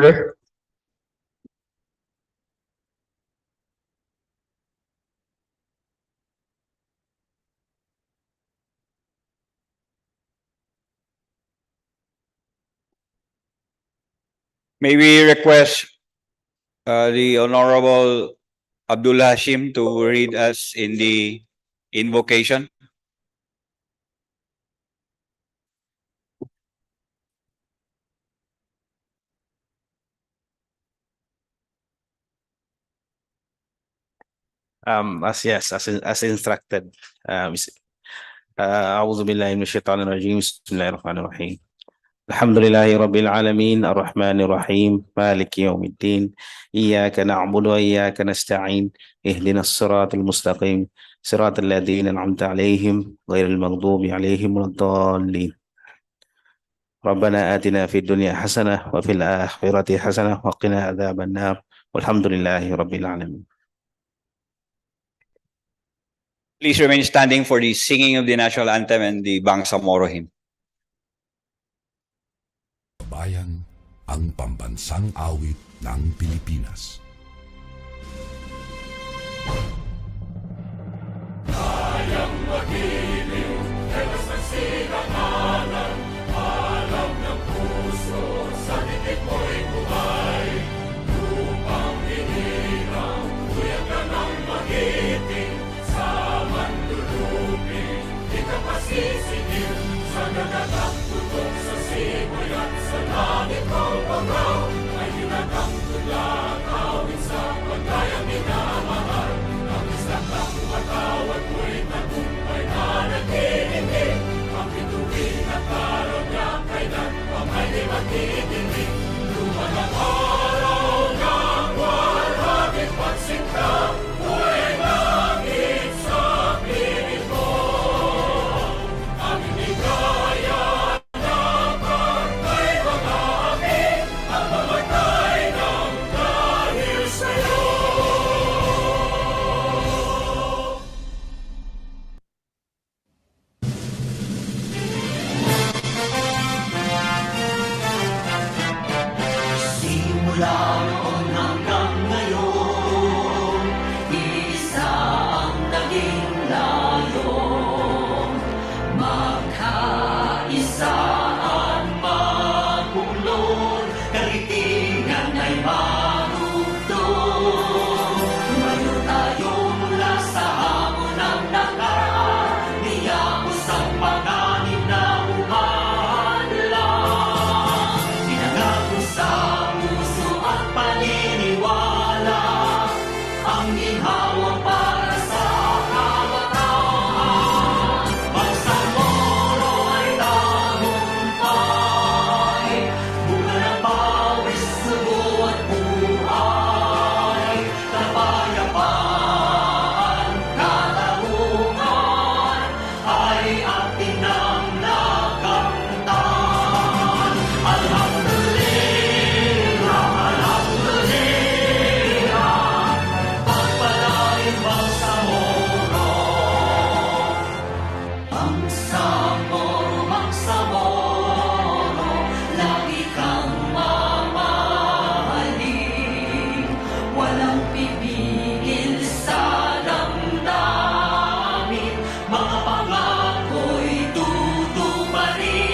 May we request the Honorable Abdul Hashim to read us in the invocation? As instructed. أعوذ بالله من الشيطان الرجيم بسم الله الرحمن الرحيم الحمد لله رب العالمين الرحمن الرحيم مالك يوم الدين إياك نعبد وإياك نستعين اهدنا الصراط المستقيم صراط الذين أنعمت عليهم غير المغضوب عليهم ولا الضالين ربنا آتنا في الدنيا حسنة وفي الآخرة حسنة وقنا عذاب النار والحمد لله رب العالمين. Please remain standing for the singing of the national anthem and the Bangsamoro hymn. Bayan, ang pambansang awit ng Pilipinas. Kayang magiliw, helas ng silanganan, alam ng puso, sa titik mo'y buhay. Lupang hinirang, tuyag ka ng magiting, sa mandulupin, di ka pasisingil, sa nagagang tutok sa simoy at sa langit ng pagaw, ay hinagang tulad, awit sa pagkayang minamahal, ang isang ng matawad mo'y tagumpay na nag-iindig, ang bituin at araw niya kailan pang ay di magtitingin, luman ang araw ng walhagin pagsinta, buhay langit sa piling mo, ang hindi kaya na pagkay mga amin, ang mamatay ng dahil sa'yo. Simula noon hanggang ngayon, isa ang naging layon. Magkaisa at magbuklod, karitingan ay marugtong. Tumayo tayo mula sa hamon ng nakaraan, niyapos ang panganib na umanlang. Pinangako sa puso at paniniwala, ang ginhawa para sa kabataan. Bangsamoro ay tagumpay, bunga ng pawis, sugo at buhay. Kapayapaan, katarungan, ay ating nang nakamtan. Alhamdulillah, alhamdulillah, pagpalain Bangsamoro. Bangsamoro, Bangsamoro, lagi kang mamahalin. Walang pipigil sa damdamin, mga pangako'y tutuparin.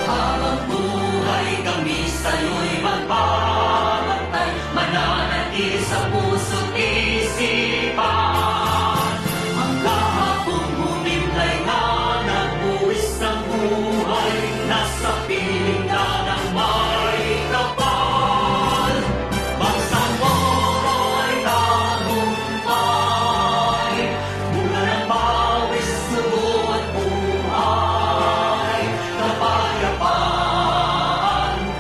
Habang buhay kami sa'yo'y magbabantay, mananatili sa puso't isipan. Ang kahapong humimlay na nagbuwis ng buhay, nasa piling na ng may kapal. Bangsamoro ay tagumpay, bunga ng pawis, sugo at buhay. Kapayapaan,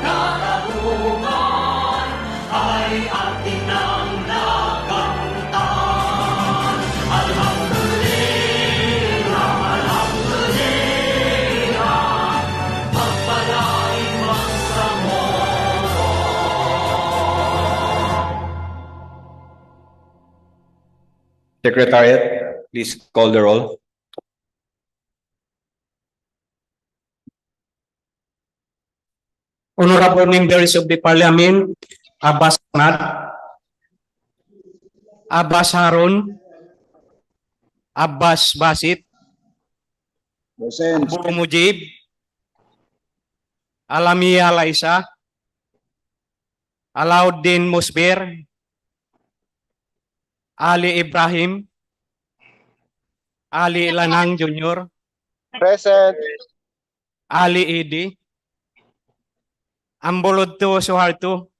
katarungan, ay ating nang nakamtan. Alhamdulillah, alhamdulillah, pagpalain Bangsamoro. Secretariat, please call the roll. Honorable members of the Parliament, Abbas Ahmad, Abbas Harun, Abbas Basit, Present. Abu Mujib, Alamia Laisa, Alauddin Musbir, Ali Ibrahim, Ali Lanang Jr., Present. Ali Idi, Ambolodto Suharto,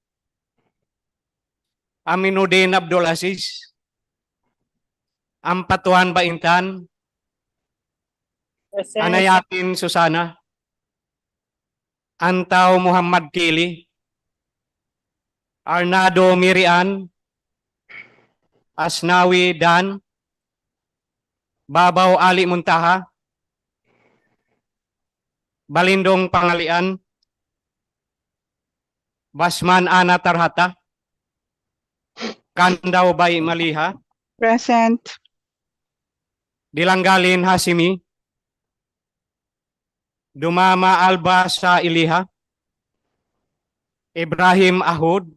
Aminuddin Abdul Aziz, Ampatuan Baintan, Anayatin Susana, Antaw Muhammad Kili, Arnado Mirian, Asnawi Dan, Babaw Ali Muntaha, Balindong Pangalian, Basman Ana Tarhata, Kandaw Bay Maliha, Present. Dilanggalin Hasimi, Dumama Alba sa Iliha, Ibrahim Ahud,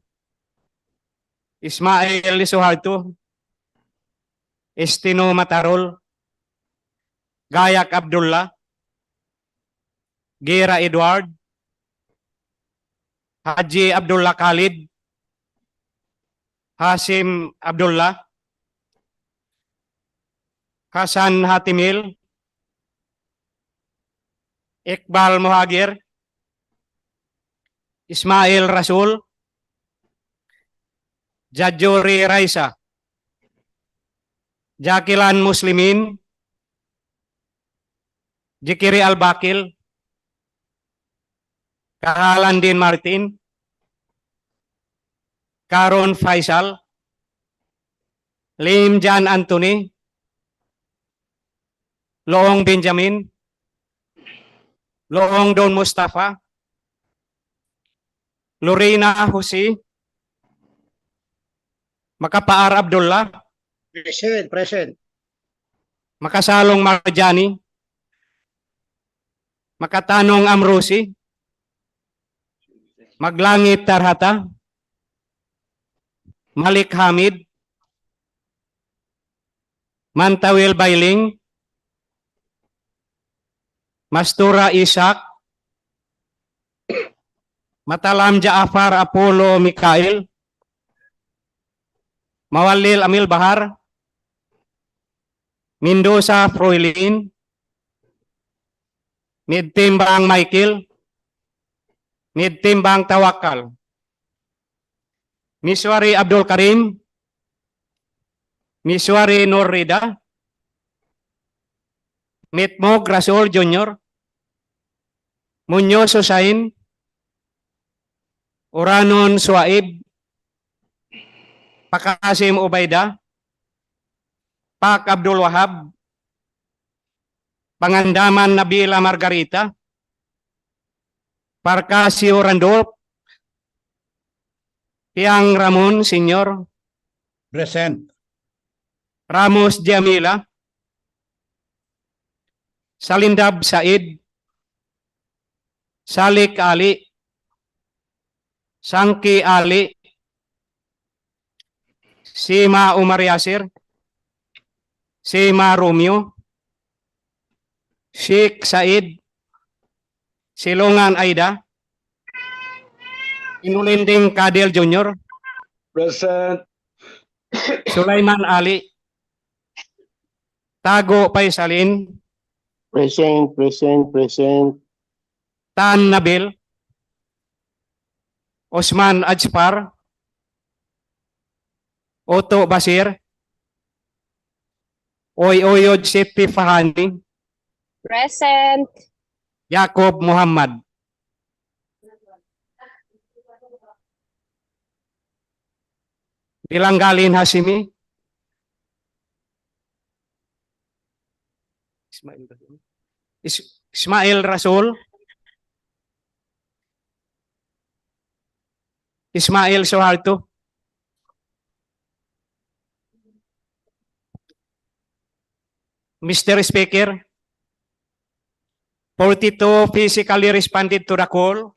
Ismail Suharto, Estino Matarol, Gayak Abdullah, Gira Edward, Haji Abdullah Khalid, Hasim Abdullah, Hasan Hatimil, Iqbal Muhagir, Ismail Rasul, Jajuri Raisa, Jakilan Muslimin, Jikiri Al-Bakil, Kakalandin Martin, Karon Faisal, Lim Jan Anthony, Loong Benjamin, Loong Don Mustafa, Lorena Husi, Makapaar Abdullah, Present. Makasalong Marjani, Makatanong Amrusi, Maglangit Tarhata, Malik Hamid, Mantawil Bailing, Mastura Isak, Matalam Jaafar Apollo Mikael, Mawalil Amil Bahar, Mendoza Froilin, Nidtimbang Michael, Nidtimbang Tawakal, Miswari Abdul Karim, Miswari Nurrida, Mitmog Rasul Jr., Muñoz Hussain, Uranon Suaib, Pakasim Ubaida, Pak Abdul Wahab, Pangandaman Nabila Margarita, Parkasio Randolph, Tiang Ramon Senior, Present. Ramos Jamila, Salindab Said, Salik Ali, Sangki Ali, Sima Umar Yasir, Sima Romeo, Sheikh Said, Silongan Aida, Inulinding Kadel Jr., Present. Sulaiman Ali, Tago Paisalin, Present. Tan Nabil, Osman Ajpar, Otto Basir, Oyod Siti Fahani, Present. Jacob Muhammad. Dilanggalin Hasimi, Ismail Rasul, Ismail Soharto, Mr. Speaker, 42 physically responded to the call,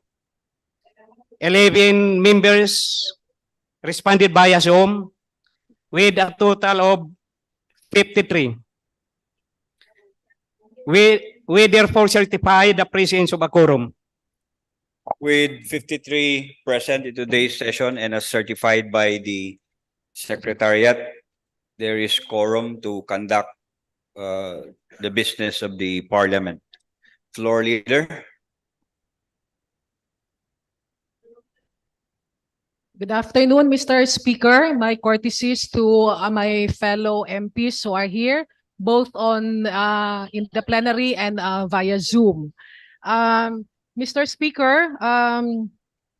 11 members responded via Zoom with a total of 53. We therefore certify the presence of a quorum. With 53 present in today's session and as certified by the Secretariat, there is quorum to conduct the business of the Parliament. Floor Leader. Good afternoon, Mr. Speaker. My courtesies to my fellow MPs who are here, both on in the plenary and via Zoom. Mr. Speaker,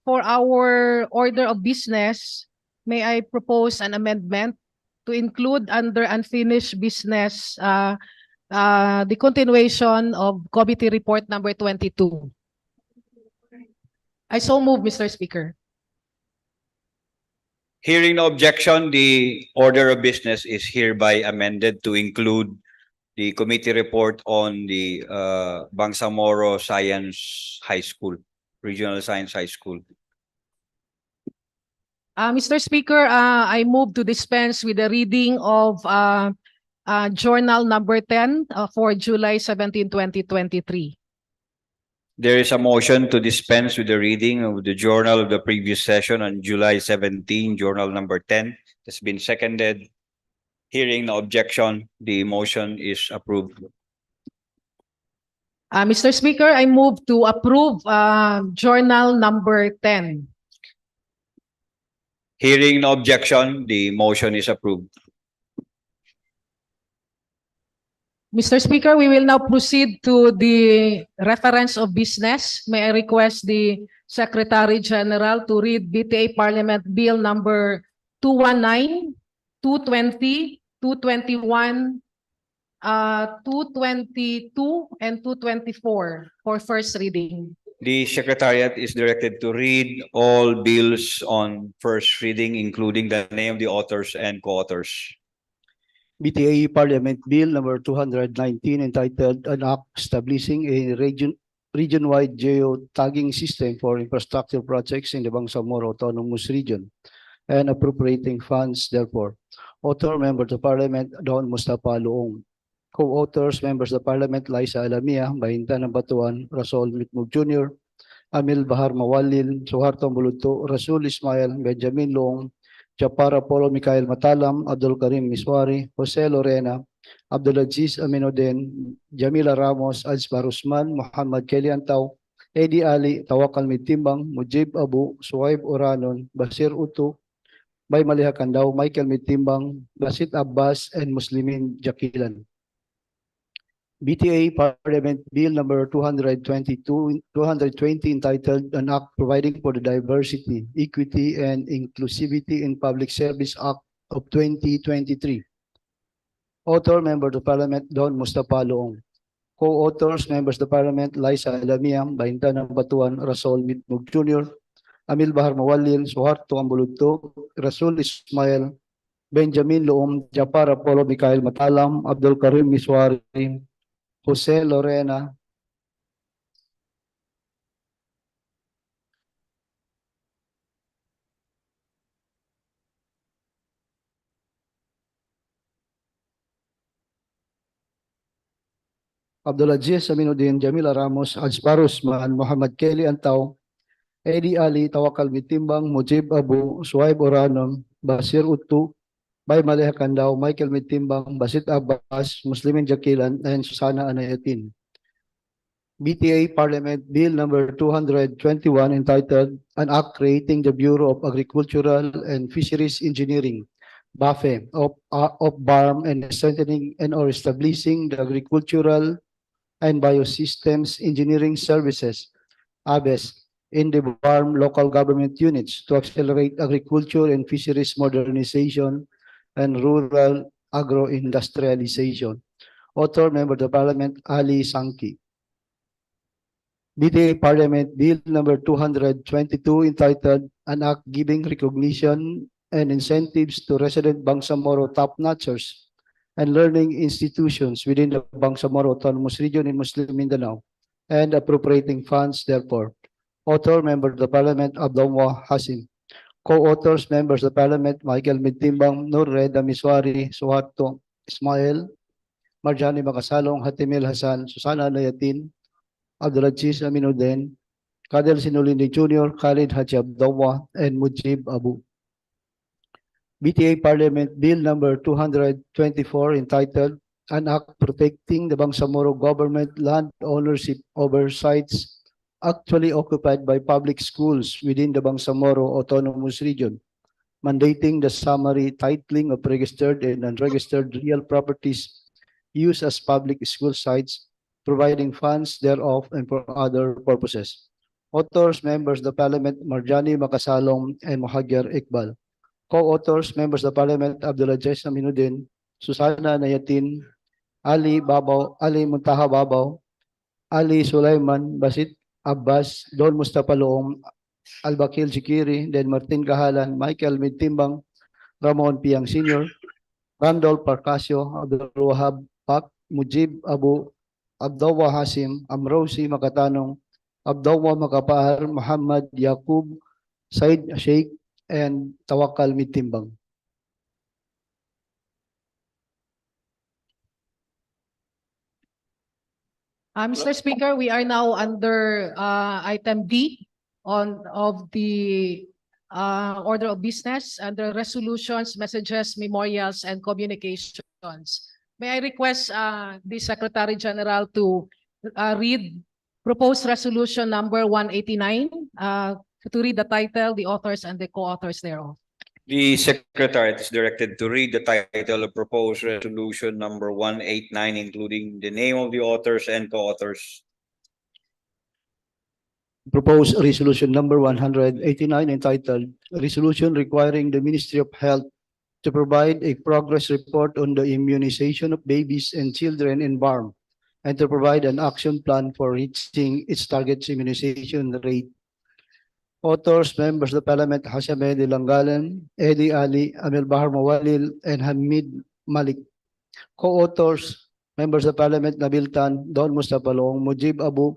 for our order of business, may I propose an amendment to include under unfinished business the continuation of committee report number 22. I so move, Mr. Speaker. Hearing no objection, the order of business is hereby amended to include the committee report on the Bangsamoro Science High School, Regional Science High School. Mr. Speaker, I move to dispense with the reading of Journal number 10 for July 17, 2023. There is a motion to dispense with the reading of the journal of the previous session on July 17, journal number 10. It's been seconded. Hearing no objection, the motion is approved. Mr. Speaker, I move to approve Journal number 10. Hearing no objection, the motion is approved. Mr. Speaker, we will now proceed to the reference of business. May I request the Secretary General to read BTA Parliament Bill number 219, 220, 221, 222, and 224 for first reading. The Secretariat is directed to read all bills on first reading, including the name of the authors and co-authors. BTA Parliament Bill number 219 entitled An Act Establishing a Region-wide Geo-Tagging System for Infrastructure Projects in the Bangsamoro Autonomous Region and appropriating funds therefore. Author, Members of Parliament, Don Mustafa Luong. Co-authors, Members of Parliament, Liza Alamia, Bahinta ng Batuan, Rasol Mitmug Jr., Amil Bahar Mawalil, Suharto Buluto, Rasul Ismail, Benjamin Luong, Japara Polo Mikhail Matalam, Abdul Karim Miswari, Jose Lorena, Abdulaziz Aminuddin, Jamila Ramos, Alsbar Usman, Muhammad Keliantaw, Eddie Ali, Tawakal Mitimbang, Mujib Abu, Suhaib Oranon, Basir Uto, Bay Malihakandaw, Michael Mitimbang, Basit Abbas, and Muslimin Jakilan. BTA Parliament Bill number 220 entitled An Act Providing for the Diversity, Equity, and Inclusivity in Public Service Act of 2023. Author, Member of Parliament, Don Mustafa Luong. Co-authors, Members of Parliament, Liza Alamia, Bahinta ng Batuan, Rasol Mitmug Jr., Amil Bahar Mawalil, Suharto Ambuluto, Rasul Ismail, Benjamin Luong, Japara Polo Mikhail Matalam, Abdul Karim Miswari, Jose Lorena, Abdulaziz Aminuddin, Jamila Ramos, Alsbar Usman, Muhammad Keliantaw, Eddie Ali, Tawakal Mitimbang, Mujib Abu, Suhaib Oranon, Basir Utu, Bay Malihakandaw, Michael Mitimbang, Basit Abbas, Muslimin Jakilan, and Susana Anayatin. BTA Parliament Bill number 221 entitled An Act Creating the Bureau of Agricultural and Fisheries Engineering, BAFE, of BARM and strengthening and or establishing the Agricultural and Biosystems Engineering Services, ABES, in the BARM local government units to accelerate agriculture and fisheries modernization and rural agro-industrialization. Author, Member of the Parliament, Ali Sanki. BTA Parliament Bill number 222 entitled An Act Giving Recognition and Incentives to Resident Bangsamoro Top-Notchers and Learning Institutions within the Bangsamoro Autonomous Region in Muslim Mindanao and appropriating funds therefore. Author, Member of the Parliament, Abdullah Hasim. Co-authors, Members of the Parliament, Michael Mintimbang, Nur Reda Miswari, Suharto Ismail, Marjani Makasalong, Hatimil Hasan, Susana Nayatin, Abdulaziz Aminuddin, Kadel Sinulini Jr., Khalid Haji Abdullah, and Mujib Abu. BTA Parliament Bill number 224 entitled An Act Protecting the Bangsamoro Government Land Ownership over Sites Actually Occupied by Public Schools within the Bangsamoro Autonomous Region, mandating the summary titling of registered and unregistered real properties used as public school sites, providing funds thereof and for other purposes. Authors, Members of the Parliament, Marjani Makasalong and Mohagger Iqbal. Co-authors, Members of the Parliament, Abdulaziz Aminuddin, Susana Nayatin, Ali Babaw, Ali Muntaha Babaw, Ali Sulaiman Basit Abbas, Don Mustafa Loong, Albakil Sikiri, then Martin Kahalan, Michael Mintimbang, Ramon Piang Sr., Randolph Parcasio, Abdul Wahab Pak, Mujib Abu, Abdullah Hasim, Amrosi Makatanong, Abdullah Makapahar, Muhammad Yaqub, Said Sheikh, and Tawakal Mintimbang. Mr. Speaker, we are now under item D of the order of business under resolutions, messages, memorials, and communications. May I request the Secretary General to read proposed resolution number 189, to read the title, the authors, and the co-authors thereof. The Secretariat is directed to read the title of proposed resolution number 189, including the name of the authors and co-authors. Proposed resolution number 189 entitled Resolution Requiring the Ministry of Health to provide a progress report on the immunization of babies and children in BARM and to provide an action plan for reaching its target immunization rate. Authors, Members of the Parliament, Hashem Langgalan, Eddie Ali, Amil Bahar Mawalil, and Hamid Malik. Co-authors, Members of Parliament, Nabil Tan, Don Mustafa Long, Mujib Abu,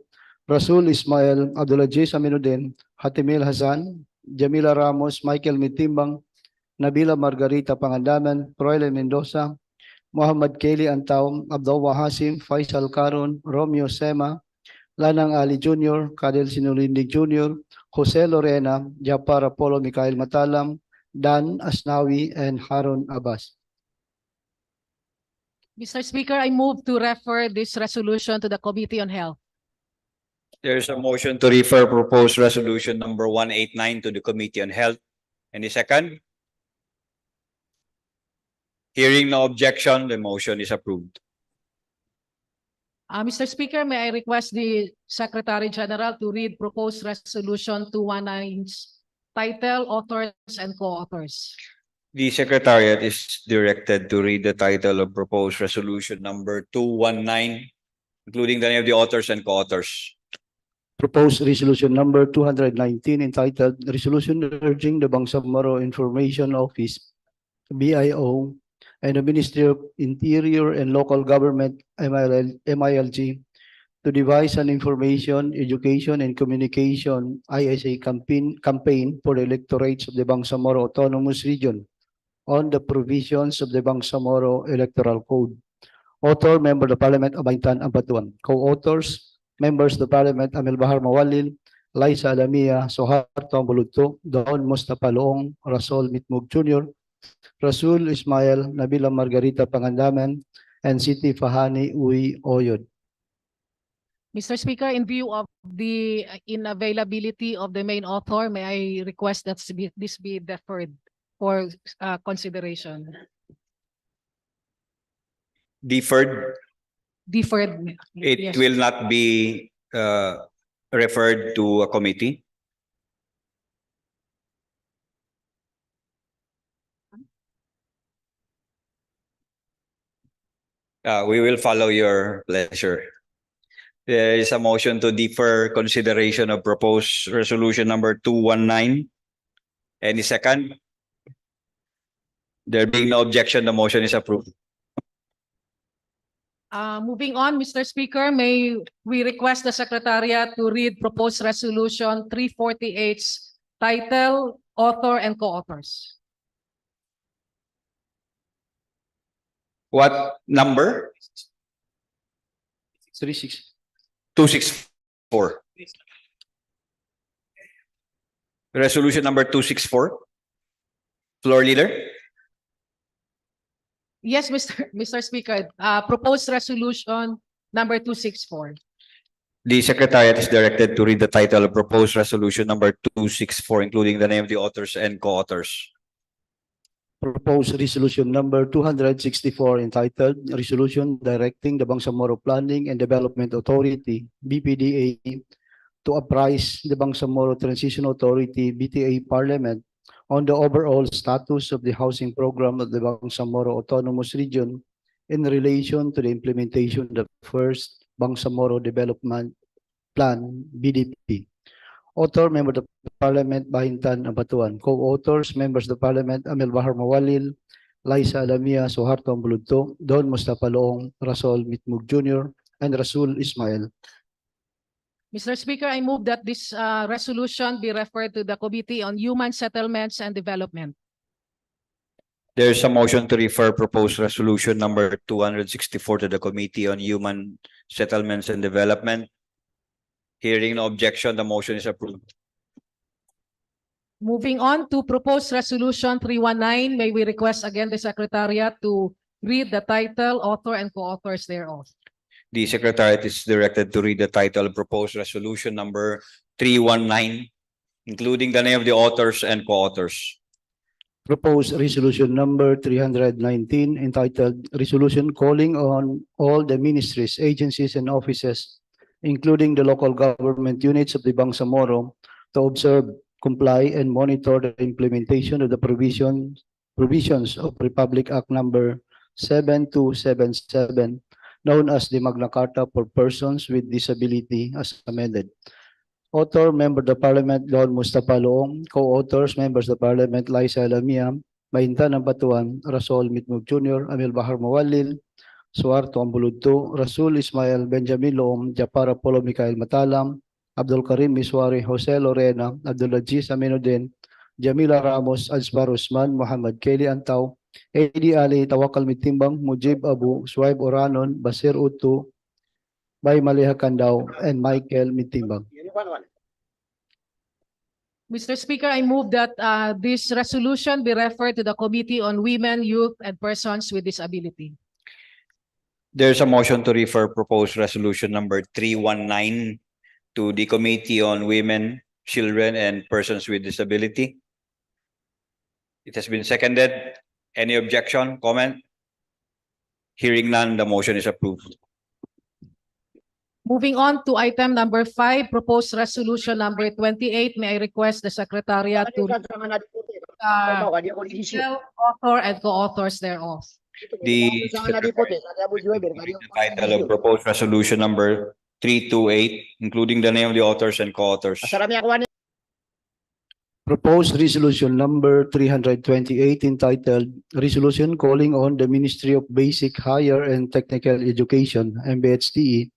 Rasul Ismail, Abdulaziz Aminuddin, Hatimil Hasan, Jamila Ramos, Michael Mitimbang, Nabila Margarita Pangandaman, Royal Mendoza, Muhammad Kelly Antaum, Abdullah Hasim, Faisal Karun, Romeo Sema, Lanang Ali Jr., Kadel Sinulindi Jr., Jose Lorena, Japar Apollo Mikhail Matalam, Dan Asnawi, and Harun Abbas. Mr. Speaker, I move to refer this resolution to the Committee on Health. There is a motion to refer proposed resolution number 189 to the Committee on Health. Any second? Hearing no objection, the motion is approved. Mr. Speaker, may I request the Secretary General to read proposed resolution 219's title, authors, and co-authors. The Secretariat is directed to read the title of proposed resolution number 219, including the name of the authors and co-authors. Proposed resolution number 219 entitled Resolution Urging the Bangsamoro Information Office, BIO, and the Ministry of Interior and Local Government, MILG, to devise an information, education, and communication ISA campaign for the electorates of the Bangsamoro Autonomous Region on the provisions of the Bangsamoro Electoral Code. Author, Member of the Parliament, Abaytan Abatuan. Co-authors, Members of the Parliament, Amil Bahar Mawalil, Liza Alamia, Soharto Ambulugto, Don Mustafa Loong, Rasul Mitmug Jr., Rasul Ismail, Nabila Margarita Pangandaman, and Siti Fahani Uy Oyod. Mr. Speaker, in view of the unavailability of the main author, may I request that this be deferred for consideration? Deferred. Deferred. It Yes. will not be referred to a committee. We will follow your pleasure. There is a motion to defer consideration of proposed resolution number 219. Any second? There being no objection, the motion is approved. Moving on, Mr. Speaker, may we request the Secretariat to read proposed resolution 348's title, author, and co-authors. What number? 36. 264. Resolution number 264. Floor leader. Yes, Mr. Speaker, proposed resolution number 264. The Secretariat is directed to read the title of proposed resolution number 264, including the name of the authors and co-authors. Proposed resolution number 264 entitled Resolution Directing the Bangsamoro Planning and Development Authority, BPDA, to apprise the Bangsamoro Transition Authority, BTA Parliament, on the overall status of the housing program of the Bangsamoro Autonomous Region in relation to the implementation of the first Bangsamoro Development Plan, BDP. Author, Member of Parliament, Bahintan Abatuan. Co-authors, Members of Parliament, Amel Bahar Mawalil, Liza Alamia, Suharto Ambuludto, Don Mustafa Loong, Rasol Mitmug Jr., and Rasul Ismail. Mr. Speaker, I move that this resolution be referred to the Committee on Human Settlements and Development. There is a motion to refer proposed resolution number 264 to the Committee on Human Settlements and Development. Hearing no objection, the motion is approved. Moving on to proposed resolution 319, may we request again the Secretariat to read the title, author, and co-authors thereof. The Secretariat is directed to read the title of proposed resolution number 319, including the name of the authors and co-authors. Proposed resolution number 319 entitled Resolution Calling on all the ministries, agencies, and offices, including the local government units of the Bangsamoro, to observe, comply, and monitor the implementation of the provisions of Republic Act number 7277, known as the Magna Carta for Persons with Disability as amended. Author, Member of the Parliament, Don Mustafa Loong. Co-authors, Members of the Parliament, Liza Alamia, Bahintan Abatuan, Rasol Mitmug Jr., Amel Bahar Mawalil, Suharto Ambuludto, Rasul Ismail, Benjamin Loong, Japar Apollo Mikhail Matalam, Abdul Karim Miswari, Jose Lorena, Abdulaziz Aminuddin, Jamila Ramos, Azbar Usman, Muhammad Kelly Antaw, Edi Ali, Tawakal Mitimbang, Mujib Abu, Suwaib Oranon, Basir Utu, Bay Maliha Kandao, and Michael Mitimbang. Mr. Speaker, I move that this resolution be referred to the Committee on Women, Youth, and Persons with Disability. There's a motion to refer proposed resolution number 319 to the Committee on Women, Children, and Persons with Disability. It has been seconded. Any objection, comment? Hearing none, the motion is approved. Moving on to item number 5, proposed resolution number 28, may I request the Secretariat to read the author and co-authors thereof. The title of proposed resolution number 328, including the name of the authors and co-authors. Proposed resolution number 328 entitled Resolution Calling on the Ministry of Basic, Higher, and Technical Education, MBHTE,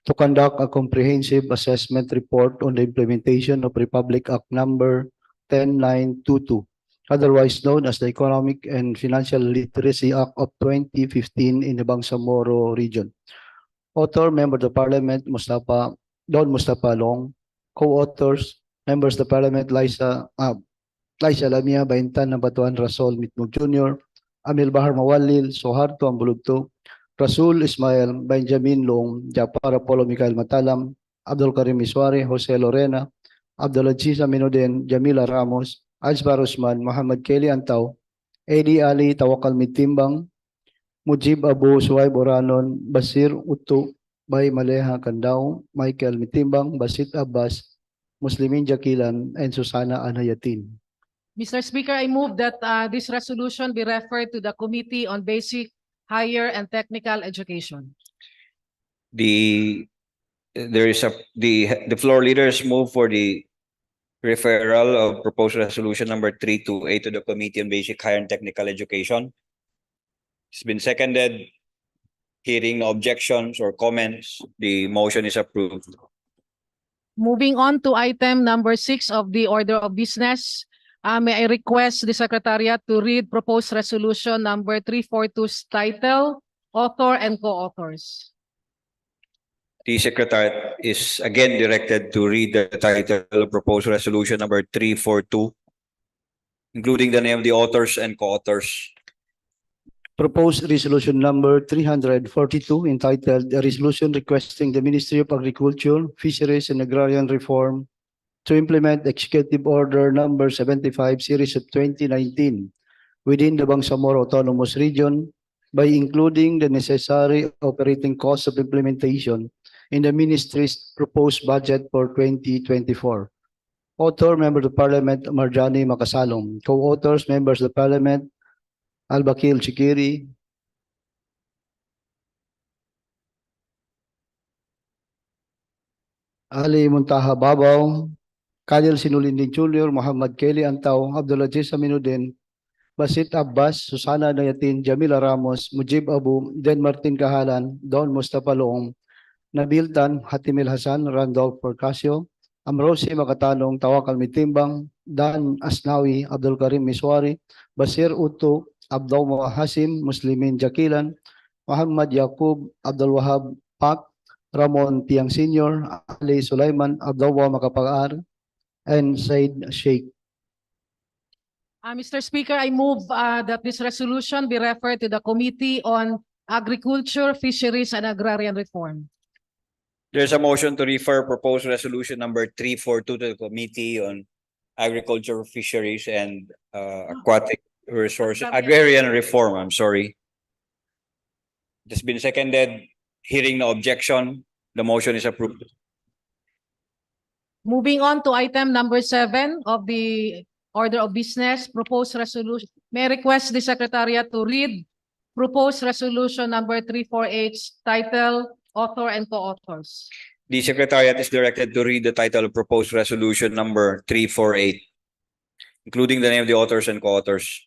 to conduct a comprehensive assessment report on the implementation of Republic Act number 10922, otherwise known as the Economic and Financial Literacy Act of 2015 in the Bangsamoro region. Author, Member of the Parliament, Don Mustafa Loong. Co-authors, Members of the Parliament, Liza Lamia, Bahintan Abatuan, Rasol Mitmug Jr., Amil Bahar Mawalil, Suharto Ambuludto, Rasul Ismail, Benjamin Loong, Japar Apollo Mikhail Matalam, Abdul Karim Miswari, Jose Lorena, Abdulaziz Aminuddin, Jamila Ramos, Azbar Usman, Muhammad Kelly Antaw, Edi Ali, Tawakal Mitimbang, Mujib Abu, Suwaib Oranon, Basir Utu, Bay Maleha Kandao, Michael Mitimbang, Basit Abbas, Muslimin Jakilan, and Susana Anayatin. Mr. Speaker, I move that this resolution be referred to the Committee on Basic, Higher, and Technical Education. The floor leaders move for the referral of proposed resolution number 328 to the Committee on Basic, Higher, and Technical Education. It's been seconded. Hearing no objections or comments, the motion is approved. Moving on to item number 6 of the order of business, may I request the Secretariat to read proposed resolution number 342's title, author, and co-authors. The Secretariat is again directed to read the title of proposed resolution number 342, including the name of the authors and co-authors. Proposed resolution number 342 entitled "A Resolution Requesting the Ministry of Agriculture, Fisheries and Agrarian Reform to implement Executive Order number 75 series of 2019 within the Bangsamoro Autonomous Region by including the necessary operating costs of implementation in the ministry's proposed budget for 2024. Author, Member of Parliament Marjani Makasalong. Co-authors, Members of Parliament Albakil Chikiri, Ali Muntaha Babaw, Khalil Sinulindin Jr., Muhammad Kelly Antaw, Abdulaziz Aminuddin, Basit Abbas, Susana Nayatin, Jamila Ramos, Mujib Abu, Den Martin Kahalan, Don Mustafa Loong, Nabil Tan, Hatimil Hasan, Randolph Porcasio, Amrosi Makatanong, Tawakal Mitimbang, Dan Asnawi, Abdul Karim Miswari, Basir Uto, Abdul Hasim, Muslimin Jakilan, Muhammad Yaqub, Abdul Wahab Pak, Ramon Tiang Senior, Ali Sulaiman, Abdullah Makapagar, and Said Sheikh. Mr. Speaker, I move that this resolution be referred to the Committee on Agriculture, Fisheries, and Agrarian Reform. There's a motion to refer proposed resolution number 342 to the Committee on Agriculture, Fisheries, and Aquatic Resources, Agrarian Reform, I'm sorry. It has been seconded. Hearing no objection, the motion is approved. Moving on to item number 7 of the order of business, proposed resolution. May I request the Secretariat to read proposed resolution number 348, title, author, and co-authors. The Secretariat is directed to read the title of proposed resolution number 348, including the name of the authors and co-authors.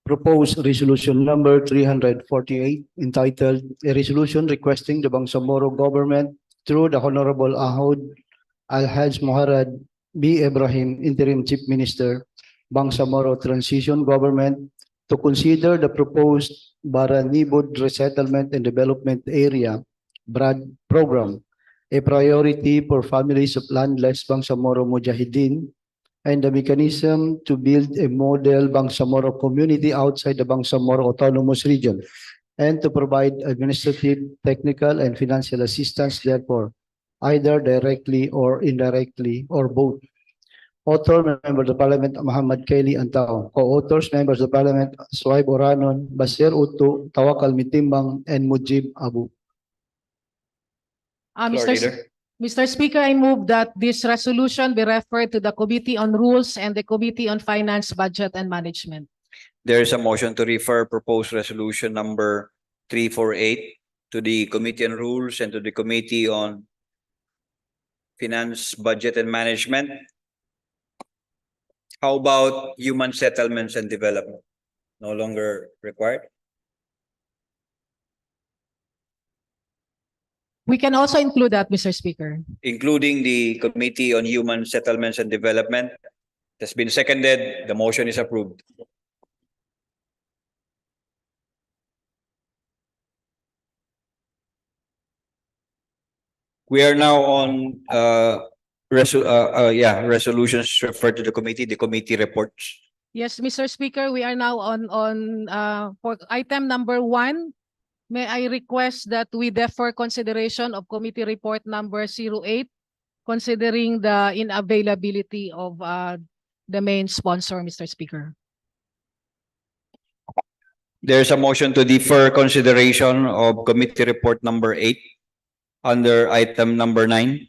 Proposed resolution number 348 entitled "A Resolution Requesting the Bangsamoro Government through the Honorable Ahod Al-Haj Muharram B. Ibrahim, Interim Chief Minister, Bangsamoro Transition Government, to consider the proposed Baranibod Resettlement and Development Area BRAD program a priority for families of landless Bangsamoro Mujahideen and the mechanism to build a model Bangsamoro community outside the Bangsamoro Autonomous Region, and to provide administrative, technical, and financial assistance therefore, either directly or indirectly or both. Author, Member of the Parliament Muhammad Kelly Antao. Co-authors, Members of Parliament Suhaib Oranon, Basir Uto, Tawakal Mitimbang, and Mujib Abu. Mr. Speaker, I move that this resolution be referred to the Committee on Rules and the Committee on Finance, Budget, and Management. There is a motion to refer proposed resolution number 348 to the Committee on Rules and to the Committee on Finance, Budget, and Management. How about Human Settlements and Development? No longer required? We can also include that, Mr. Speaker. Including the Committee on Human Settlements and Development. It has been seconded. The motion is approved. We are now on resolutions referred to the committee reports. Yes, Mr. Speaker, we are now on for item number 1. May I request that we defer consideration of committee report number 08, considering the inavailability of the main sponsor, Mr. Speaker. There's a motion to defer consideration of committee report number 8 under item number 9,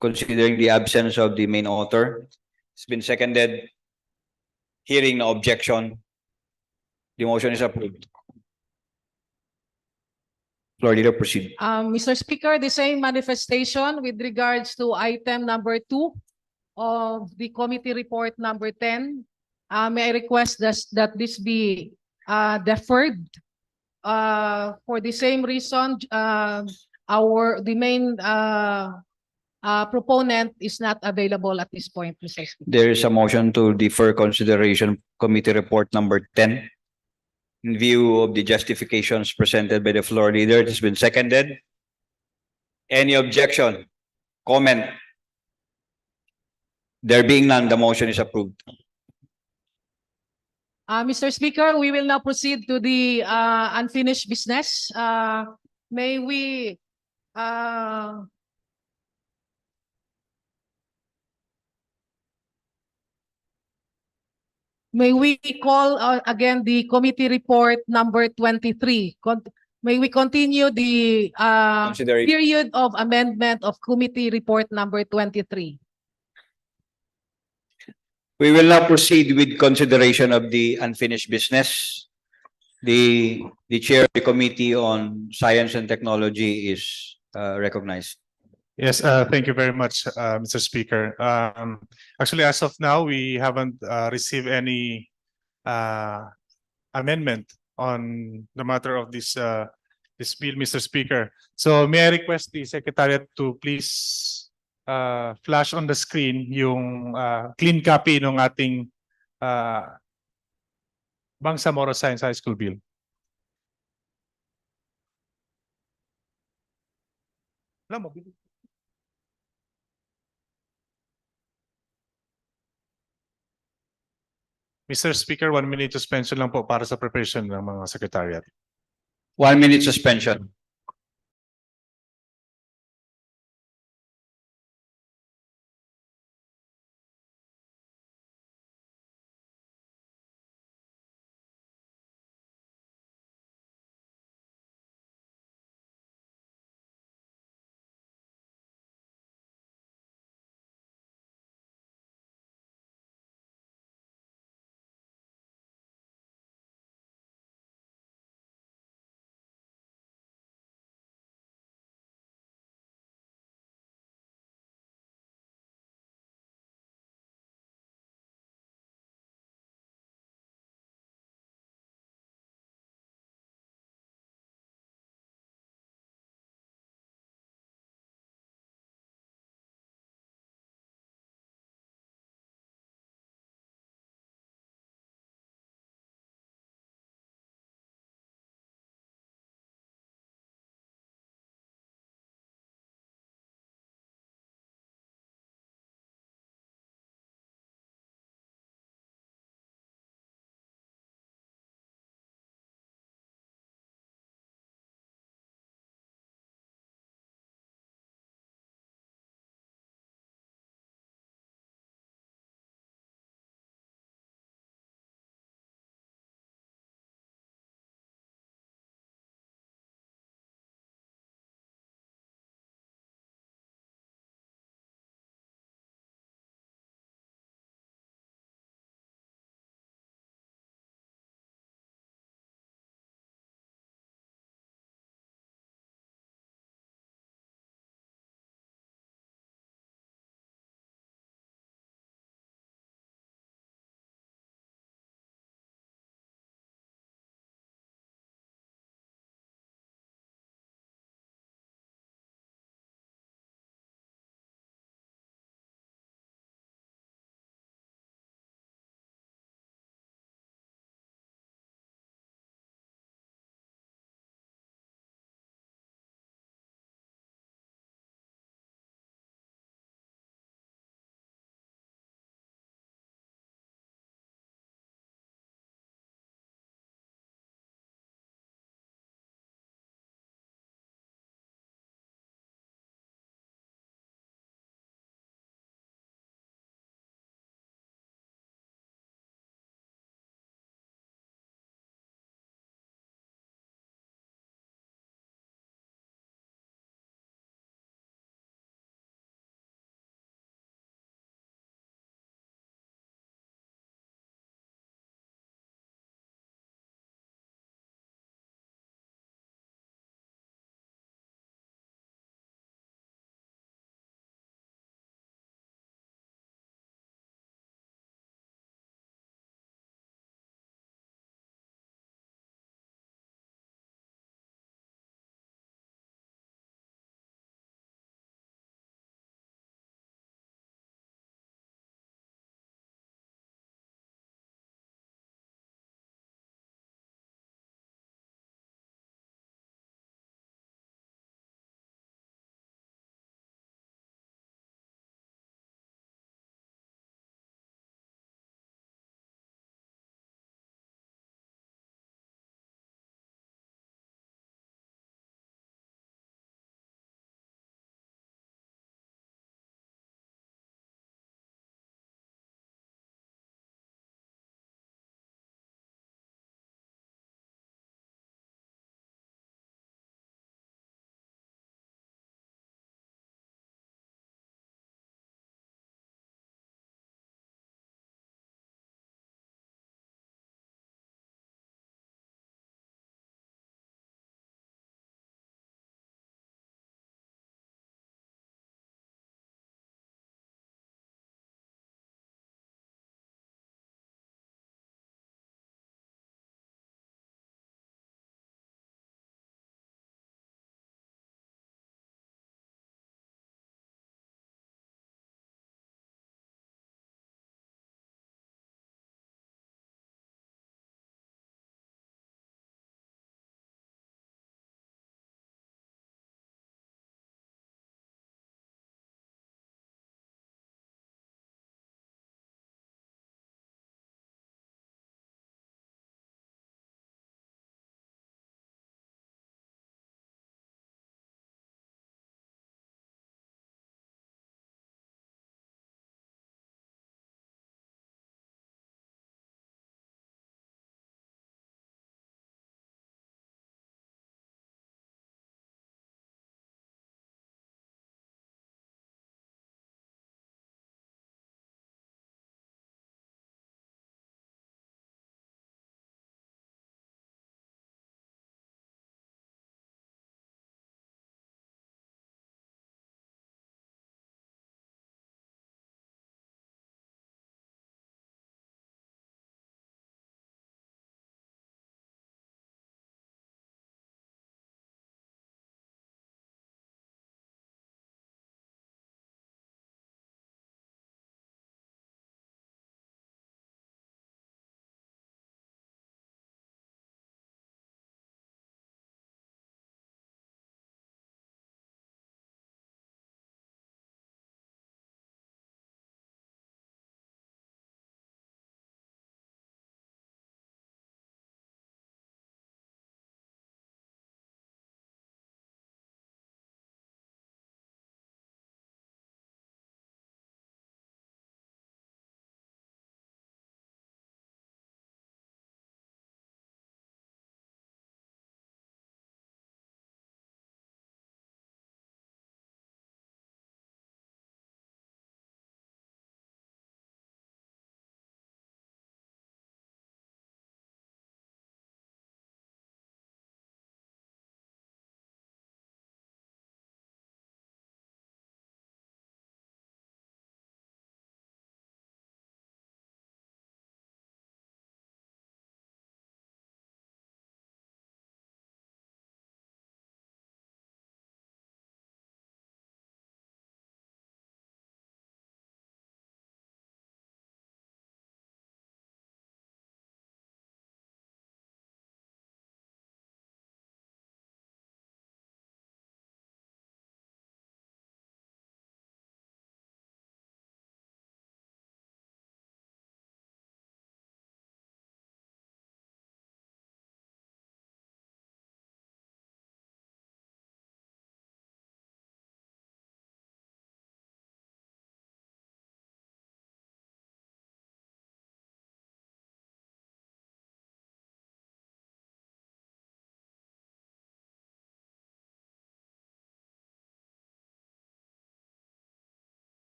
considering the absence of the main author. It's been seconded. Hearing no objection, the motion is approved. Floor leader, proceed. Mr. Speaker, the same manifestation with regards to item number 2 of the committee report number 10. May I request that this be deferred For the same reason, the main proponent is not available at this point, Mr. Speaker. There is a motion to defer consideration committee report number 10 in view of the justifications presented by the floor leader. It has been seconded. Any objection? Comment? There being none, the motion is approved. Mr. Speaker, we will now proceed to the unfinished business. May we call again the committee report number 23. May we continue the Consideration. period of amendment of committee report number 23. We will now proceed with consideration of the unfinished business. The chair of the Committee on Science and Technology is recognized. Yes, thank you very much, Mr. Speaker. Actually, as of now, we haven't received any amendment on the matter of this bill, Mr. Speaker. So may I request the Secretariat to please flash on the screen yung clean copy ng ating Bangsamoro Science High School Bill. Alam mo, Mr. Speaker, 1 minute suspension lang po para sa preparation ng mga Secretariat. 1 minute suspension.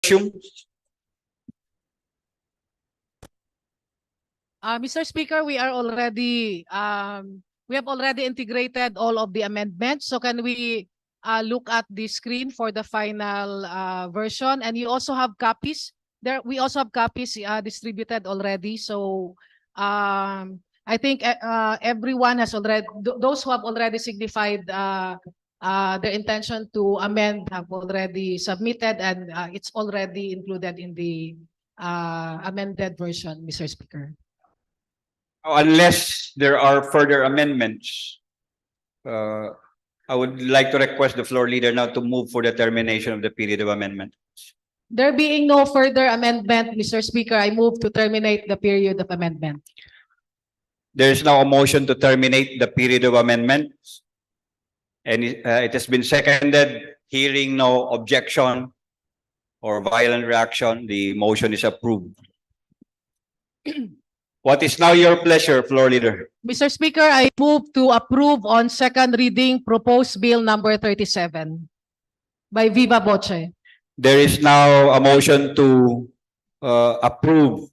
resume? Mr. Speaker, we have already integrated all of the amendments. So can we look at the screen for the final version? And you also have copies. We also have copies distributed already. So I think everyone has already, those who have already signified their intention to amend have already submitted, and it's already included in the amended version, Mr. Speaker. Unless there are further amendments, I would like to request the floor leader now to move for the termination of the period of amendment. There being no further amendment, Mr. Speaker, I move to terminate the period of amendment. There is now a motion to terminate the period of amendment. And it has been seconded. Hearing no objection or violent reaction, the motion is approved. What is now your pleasure, floor leader? Mr. Speaker, I move to approve on second reading proposed bill number 37 by Viva Voce. There is now a motion to approve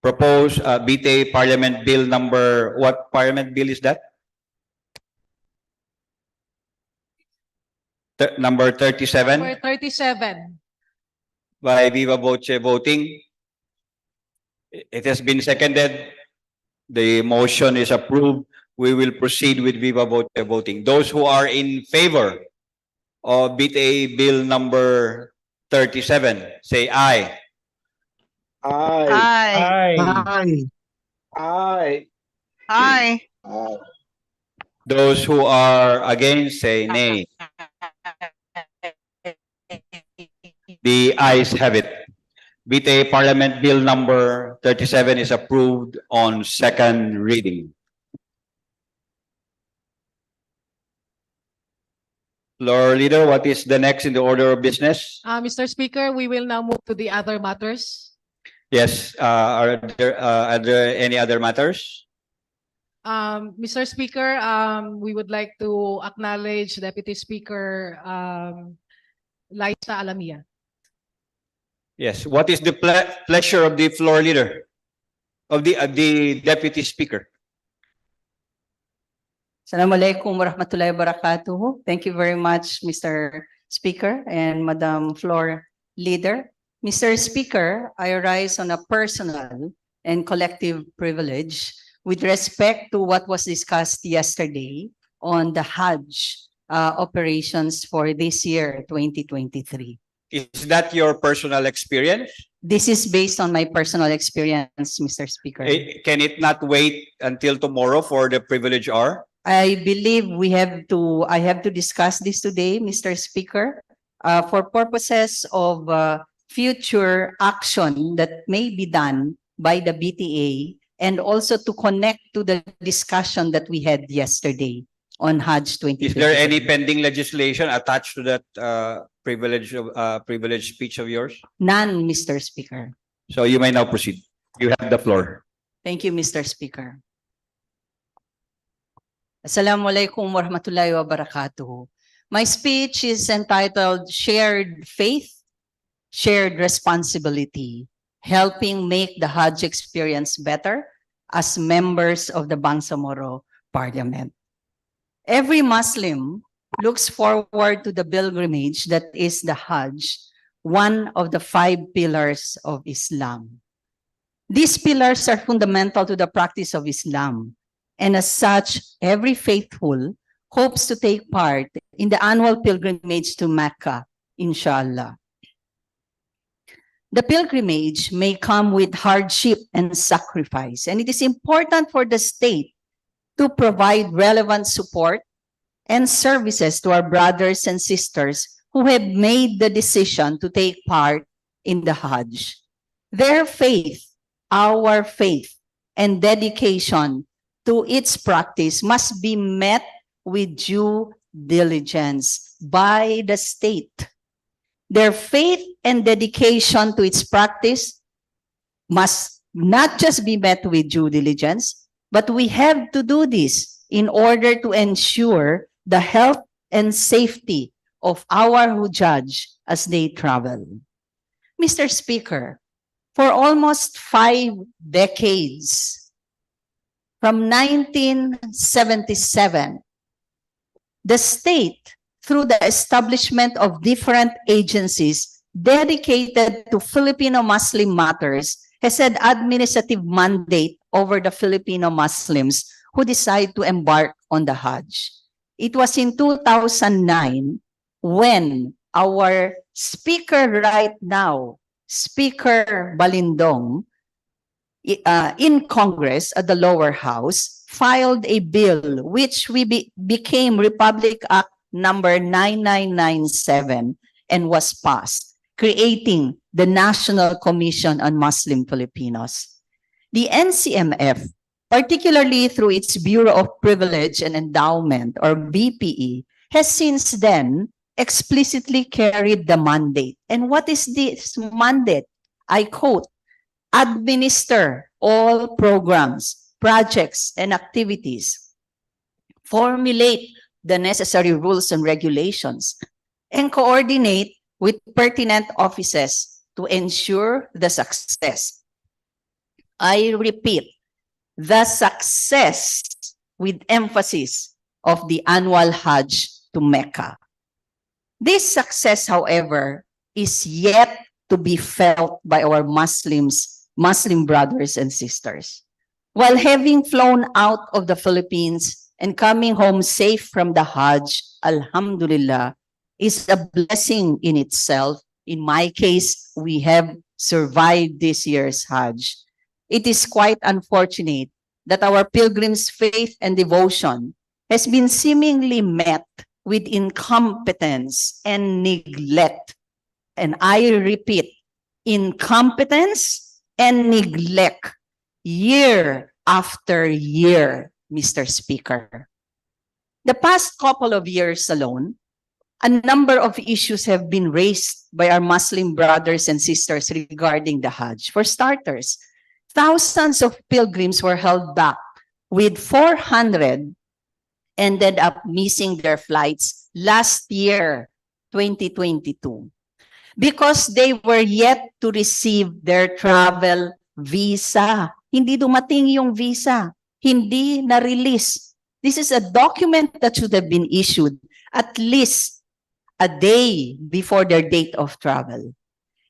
proposed BTA Parliament bill number, what Parliament bill is that? Number 37 Number 37. by Viva Voce voting. It has been seconded. The motion is approved. We will proceed with Viva Voce voting. Those who are in favor of BTA bill number 37, say aye. Aye. Aye. Aye. Aye. Aye. Those who are against, say nay. The ayes have it. BTA Parliament Bill number 37 is approved on second reading. Floor leader, what is the next in the order of business? Mr. Speaker, we will now move to the other matters. Yes, are there any other matters? Mr. Speaker, we would like to acknowledge Deputy Speaker Liza Alamia. Yes, what is the pleasure of the floor leader, of the deputy speaker? Assalamualaikum warahmatullahi wabarakatuh. Thank you very much, Mr. Speaker and Madam Floor Leader. Mr. Speaker, I arise on a personal and collective privilege with respect to what was discussed yesterday on the Hajj operations for this year, 2023. Is that your personal experience? This is based on my personal experience, Mr. Speaker. Can it not wait until tomorrow for the privilege hour? I believe I have to discuss this today, Mr. Speaker, for purposes of future action that may be done by the BTA, and also to connect to the discussion that we had yesterday on Hajj 2023. Is there any pending legislation attached to that privilege speech of yours? None, Mr. Speaker. So you may now proceed. You have the floor. Thank you, Mr. Speaker. Assalamualaikum warahmatullahi wabarakatuh. My speech is entitled Shared Faith, Shared Responsibility, Helping Make the Hajj Experience Better as members of the Bangsamoro Parliament. Every Muslim looks forward to the pilgrimage that is the Hajj, one of the 5 pillars of Islam. These pillars are fundamental to the practice of Islam, and as such, every faithful hopes to take part in the annual pilgrimage to Mecca, inshallah. The pilgrimage may come with hardship and sacrifice, and it is important for the state to provide relevant support and services to our brothers and sisters who have made the decision to take part in the Hajj. Their faith, our faith, and dedication to its practice must be met with due diligence by the state. Their faith and dedication to its practice must not just be met with due diligence, but we have to do this in order to ensure the health and safety of our Hujjaj as they travel. Mr. Speaker, for almost 5 decades, from 1977, the state, through the establishment of different agencies dedicated to Filipino Muslim matters, has had administrative mandate over the Filipino Muslims who decide to embark on the Hajj. It was in 2009 when our speaker right now, Speaker Balindong, in Congress at the lower house, filed a bill which became Republic Act number 9997 and was passed, creating the National Commission on Muslim Filipinos. The NCMF, particularly through its Bureau of Privilege and Endowment, or BPE, has since then explicitly carried the mandate. And what is this mandate? I quote, administer all programs, projects, and activities, formulate the necessary rules and regulations, and coordinate with pertinent offices to ensure the success. I repeat, the success with emphasis of the annual Hajj to Mecca. This success, however, is yet to be felt by our Muslim brothers and sisters. While having flown out of the Philippines and coming home safe from the Hajj, Alhamdulillah, is a blessing in itself. In my case, we have survived this year's Hajj. It is quite unfortunate that our pilgrims' faith and devotion has been seemingly met with incompetence and neglect. And I repeat, incompetence and neglect year after year, Mr. Speaker. The past couple of years alone, a number of issues have been raised by our Muslim brothers and sisters regarding the Hajj. For starters, thousands of pilgrims were held back, with 400 ended up missing their flights last year, 2022, because they were yet to receive their travel visa. Hindi dumating yung visa. Hindi na-release. This is a document that should have been issued at least a day before their date of travel.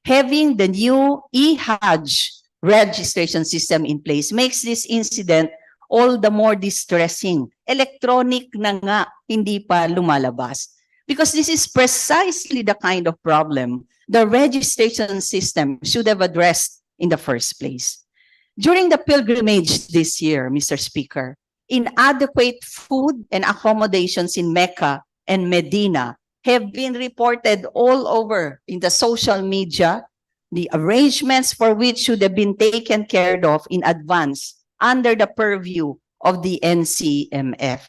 Having the new e-Hajj registration system in place makes this incident all the more distressing. Electronic na nga, hindi pa lumalabas. Because this is precisely the kind of problem the registration system should have addressed in the first place. During the pilgrimage this year, Mr. Speaker, inadequate food and accommodations in Mecca and Medina have been reported all over in the social media, the arrangements for which should have been taken care of in advance under the purview of the NCMF.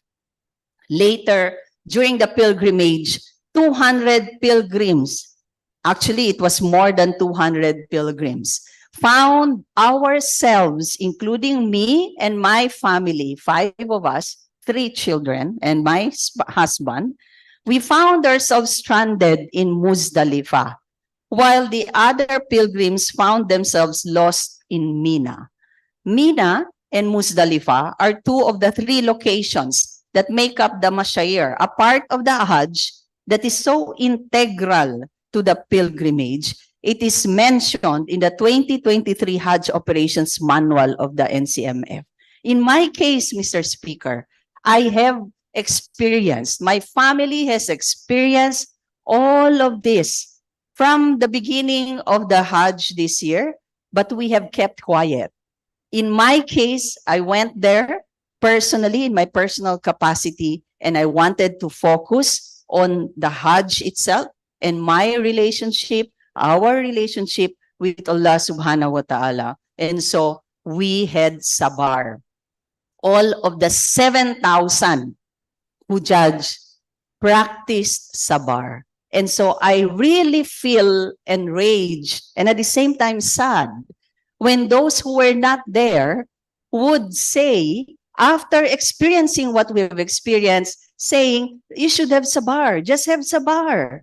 Later, during the pilgrimage, 200 pilgrims, actually it was more than 200 pilgrims, found ourselves, including me and my family, 5 of us, 3 children, and my husband, we found ourselves stranded in Muzdalifah, while the other pilgrims found themselves lost in Mina. Mina and Muzdalifah are 2 of the 3 locations that make up the Mashayir, a part of the Hajj that is so integral to the pilgrimage. It is mentioned in the 2023 Hajj Operations Manual of the NCMF. In my case, Mr. Speaker, I have experienced, my family has experienced all of this from the beginning of the Hajj this year, but we have kept quiet. In my case, I went there personally in my personal capacity, and I wanted to focus on the Hajj itself and my relationship, our relationship with Allah subhanahu wa ta'ala. And so we had sabar. All of the 7,000 Hujjaj practiced sabar. And so I really feel enraged and at the same time sad when those who were not there would say, after experiencing what we have experienced, saying, you should have sabar, just have sabar.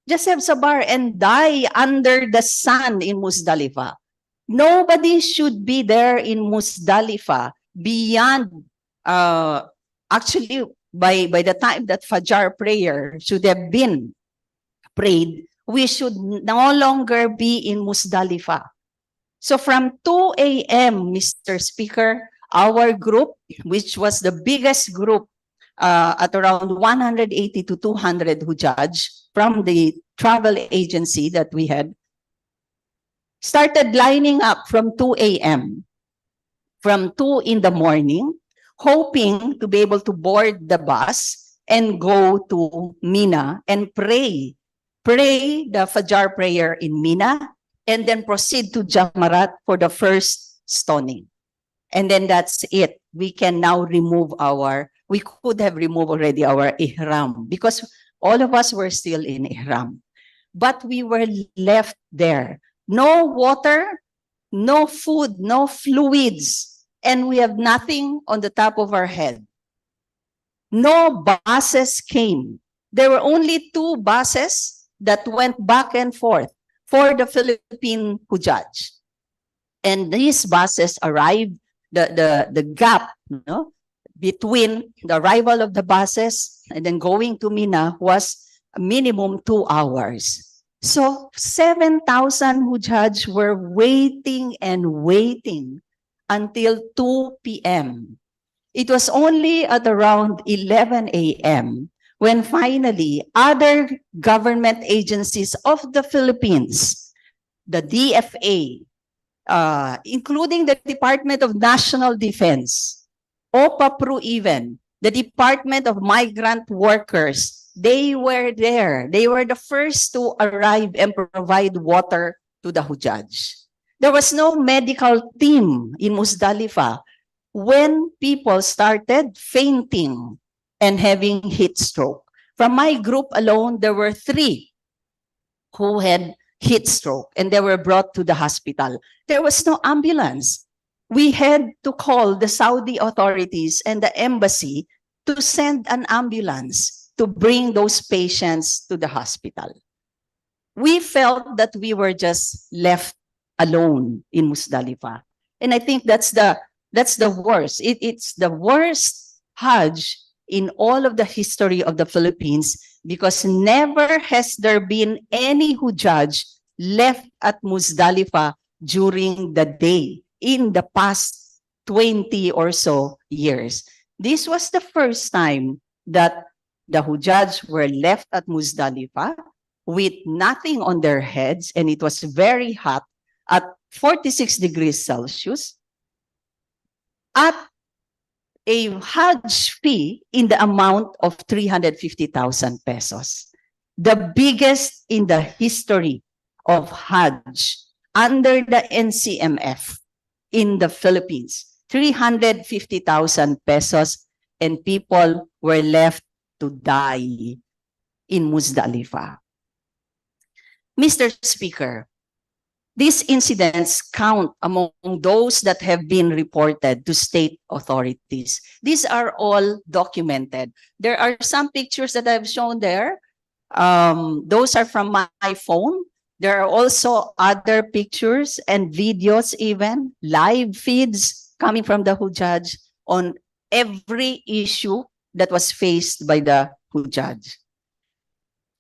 Just have sabar and die under the sun in Muzdalifah. Nobody should be there in Muzdalifah beyond, actually, by the time that Fajr prayer should have been prayed, we should no longer be in Muzdalifah. So from 2 a.m., Mr. Speaker, our group, which was the biggest group at around 180 to 200 Hujaj from the travel agency that we had, started lining up from 2 a.m., from 2 in the morning, hoping to be able to board the bus and go to Mina and pray the Fajr prayer in Mina, and then proceed to Jamarat for the first stoning. And then that's it. We can now remove we could have removed already our ihram because all of us were still in ihram. But we were left there. No water, no food, no fluids, and we have nothing on the top of our head. No buses came. There were only 2 buses that went back and forth for the Philippine Hujaj. And these buses arrived, the gap, between the arrival of the buses and then going to Mina was a minimum 2 hours. So 7,000 Hujaj were waiting and waiting until 2 p.m. It was only at around 11 a.m. when finally other government agencies of the Philippines, the DFA, including the Department of National Defense, OPAPRU even, the Department of Migrant Workers, they were there. They were the first to arrive and provide water to the Hujaj. There was no medical team in Muzdalifah when people started fainting and having heat stroke. From my group alone, there were 3 who had heat stroke and they were brought to the hospital. There was no ambulance. We had to call the Saudi authorities and the embassy to send an ambulance to bring those patients to the hospital. We felt that we were just left alone in Muzdalifah. And I think that's the worst. It's the worst Hajj in all of the history of the Philippines because never has there been any Hujaj left at Muzdalifah during the day in the past 20 or so years. This was the first time that the Hujaj were left at Muzdalifah with nothing on their heads, and it was very hot at 46 degrees Celsius, at a Hajj fee in the amount of 350,000 pesos. The biggest in the history of Hajj under the NCMF in the Philippines. 350,000 pesos, and people were left to die in Muzdalifah. Mr. Speaker, these incidents count among those that have been reported to state authorities. These are all documented. There are some pictures that I've shown there. Those are from my phone. There are also other pictures and videos, even live feeds coming from the Hujaj on every issue that was faced by the Hujaj.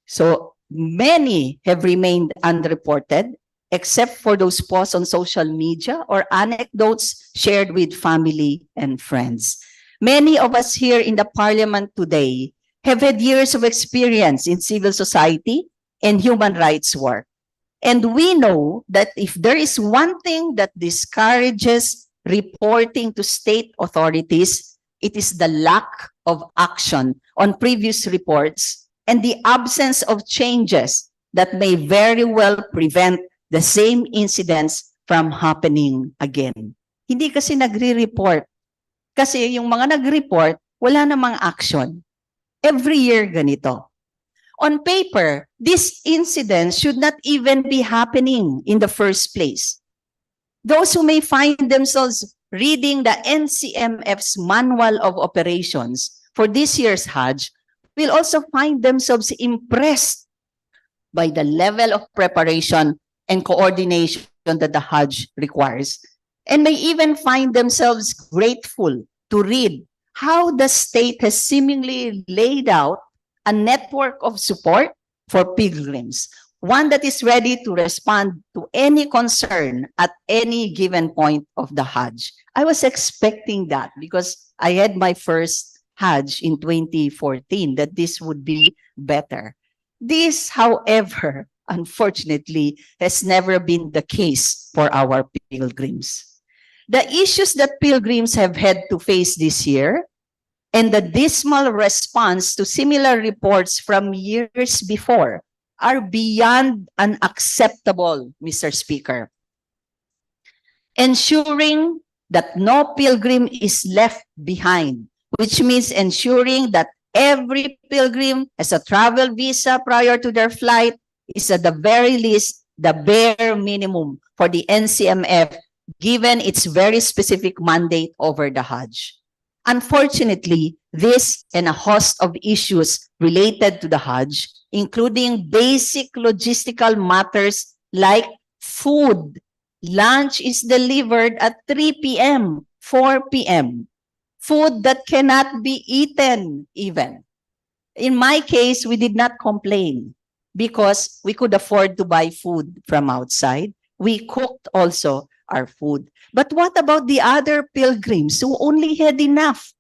So many have remained unreported, except for those posts on social media or anecdotes shared with family and friends. Many of us here in the Parliament today have had years of experience in civil society and human rights work. And we know that if there is one thing that discourages reporting to state authorities, it is the lack of action on previous reports and the absence of changes that may very well prevent the same incidents from happening again. Hindi kasi nagre-report. Kasi yung mga nag-report, wala namang action. Every year ganito. On paper, these incidents should not even be happening in the first place. Those who may find themselves reading the NCMF's Manual of Operations for this year's Hajj will also find themselves impressed by the level of preparation and coordination that the Hajj requires, and may even find themselves grateful to read how the state has seemingly laid out a network of support for pilgrims, one that is ready to respond to any concern at any given point of the Hajj. I was expecting that because I had my first Hajj in 2014, that this would be better. This, however, unfortunately, has never been the case for our pilgrims. The issues that pilgrims have had to face this year and the dismal response to similar reports from years before are beyond unacceptable, Mr. Speaker. Ensuring that no pilgrim is left behind, which means ensuring that every pilgrim has a travel visa prior to their flight, is at the very least the bare minimum for the NCMF, given its very specific mandate over the Hajj. Unfortunately, this and a host of issues related to the Hajj, including basic logistical matters like food. Lunch is delivered at 3 p.m., 4 p.m. Food that cannot be eaten even. In my case, we did not complain because we could afford to buy food from outside. We cooked also our food. But what about the other pilgrims who only had enough?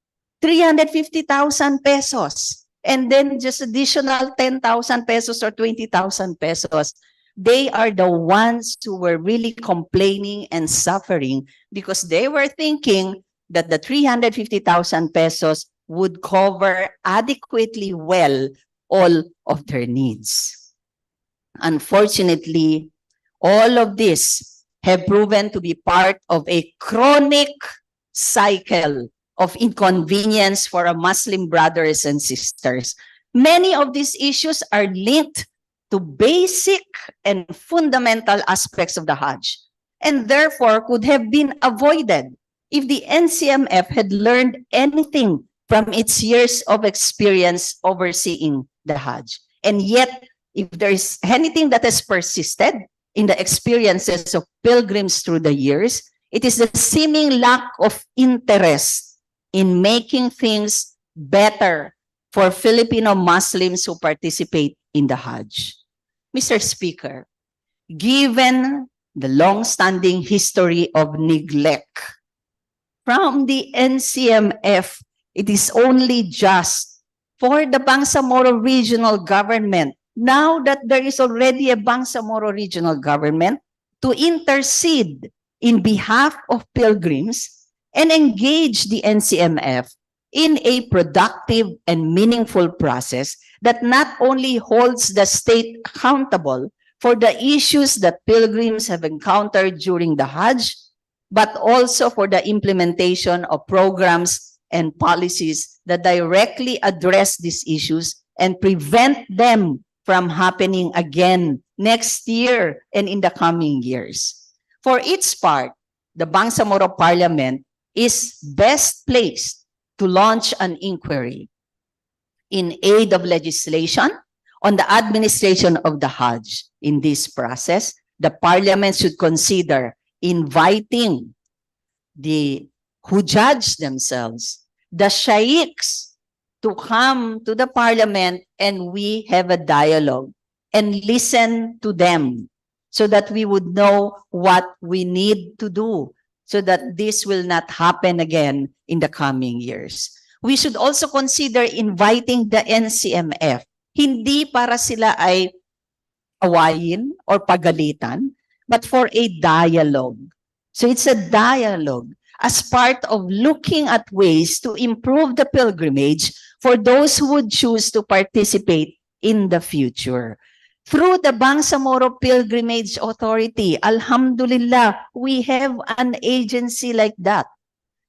350,000 pesos. And then just additional 10,000 pesos or 20,000 pesos. They are the ones who were really complaining and suffering because they were thinking that the 350,000 pesos would cover adequately well all of their needs. Unfortunately, all of this have proven to be part of a chronic cycle of inconvenience for our Muslim brothers and sisters. Many of these issues are linked to basic and fundamental aspects of the Hajj, and therefore could have been avoided if the NCMF had learned anything from its years of experience overseeing the Hajj. And yet, if there is anything that has persisted in the experiences of pilgrims through the years, it is the seeming lack of interest in making things better for Filipino Muslims who participate in the Hajj. Mr. Speaker, given the long-standing history of neglect from the NCMF, it is only just for the Bangsamoro regional government, now that there is already a Bangsamoro regional government, to intercede in behalf of pilgrims and engage the NCMF in a productive and meaningful process that not only holds the state accountable for the issues that pilgrims have encountered during the Hajj, but also for the implementation of programs and policies that directly address these issues and prevent them from happening again next year and in the coming years. For its part, the Bangsamoro Parliament is best placed to launch an inquiry in aid of legislation on the administration of the Hajj. In this process, the Parliament should consider inviting the Hujjaj themselves, the shaykhs, to come to the Parliament and we have a dialogue and listen to them so that we would know what we need to do so that this will not happen again in the coming years. We should also consider inviting the NCMF, hindi para sila ay awayin or pagalitan, but for a dialogue. So it's a dialogue as part of looking at ways to improve the pilgrimage for those who would choose to participate in the future. Through the Bangsamoro Pilgrimage Authority, alhamdulillah, we have an agency like that.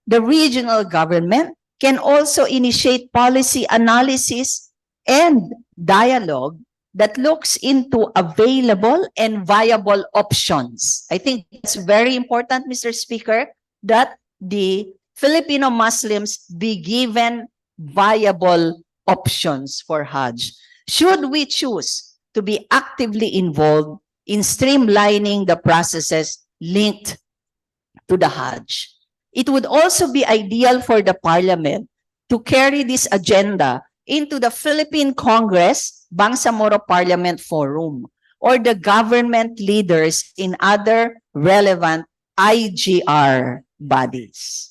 The regional government can also initiate policy analysis and dialogue that looks into available and viable options. I think it's very important, Mr. Speaker, that the Filipino Muslims be given viable options for Hajj. Should we choose to be actively involved in streamlining the processes linked to the Hajj. It would also be ideal for the Parliament to carry this agenda into the Philippine Congress, Bangsamoro Parliament Forum, or the government leaders in other relevant IGR bodies.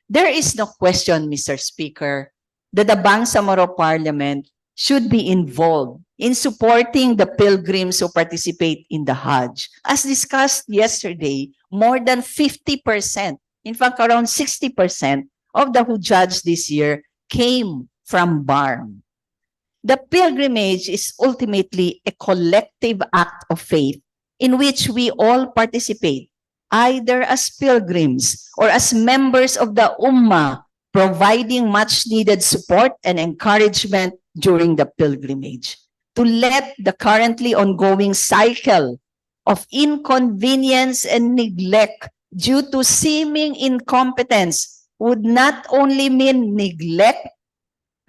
There is no question, Mr. Speaker, that the Bangsamoro Parliament should be involved in supporting the pilgrims who participate in the Hajj. As discussed yesterday, more than 50%, in fact, around 60% of the Hujjaj this year came from BARM. The pilgrimage is ultimately a collective act of faith in which we all participate, either as pilgrims or as members of the Ummah, providing much needed support and encouragement during the pilgrimage. To let the currently ongoing cycle of inconvenience and neglect due to seeming incompetence would not only mean neglect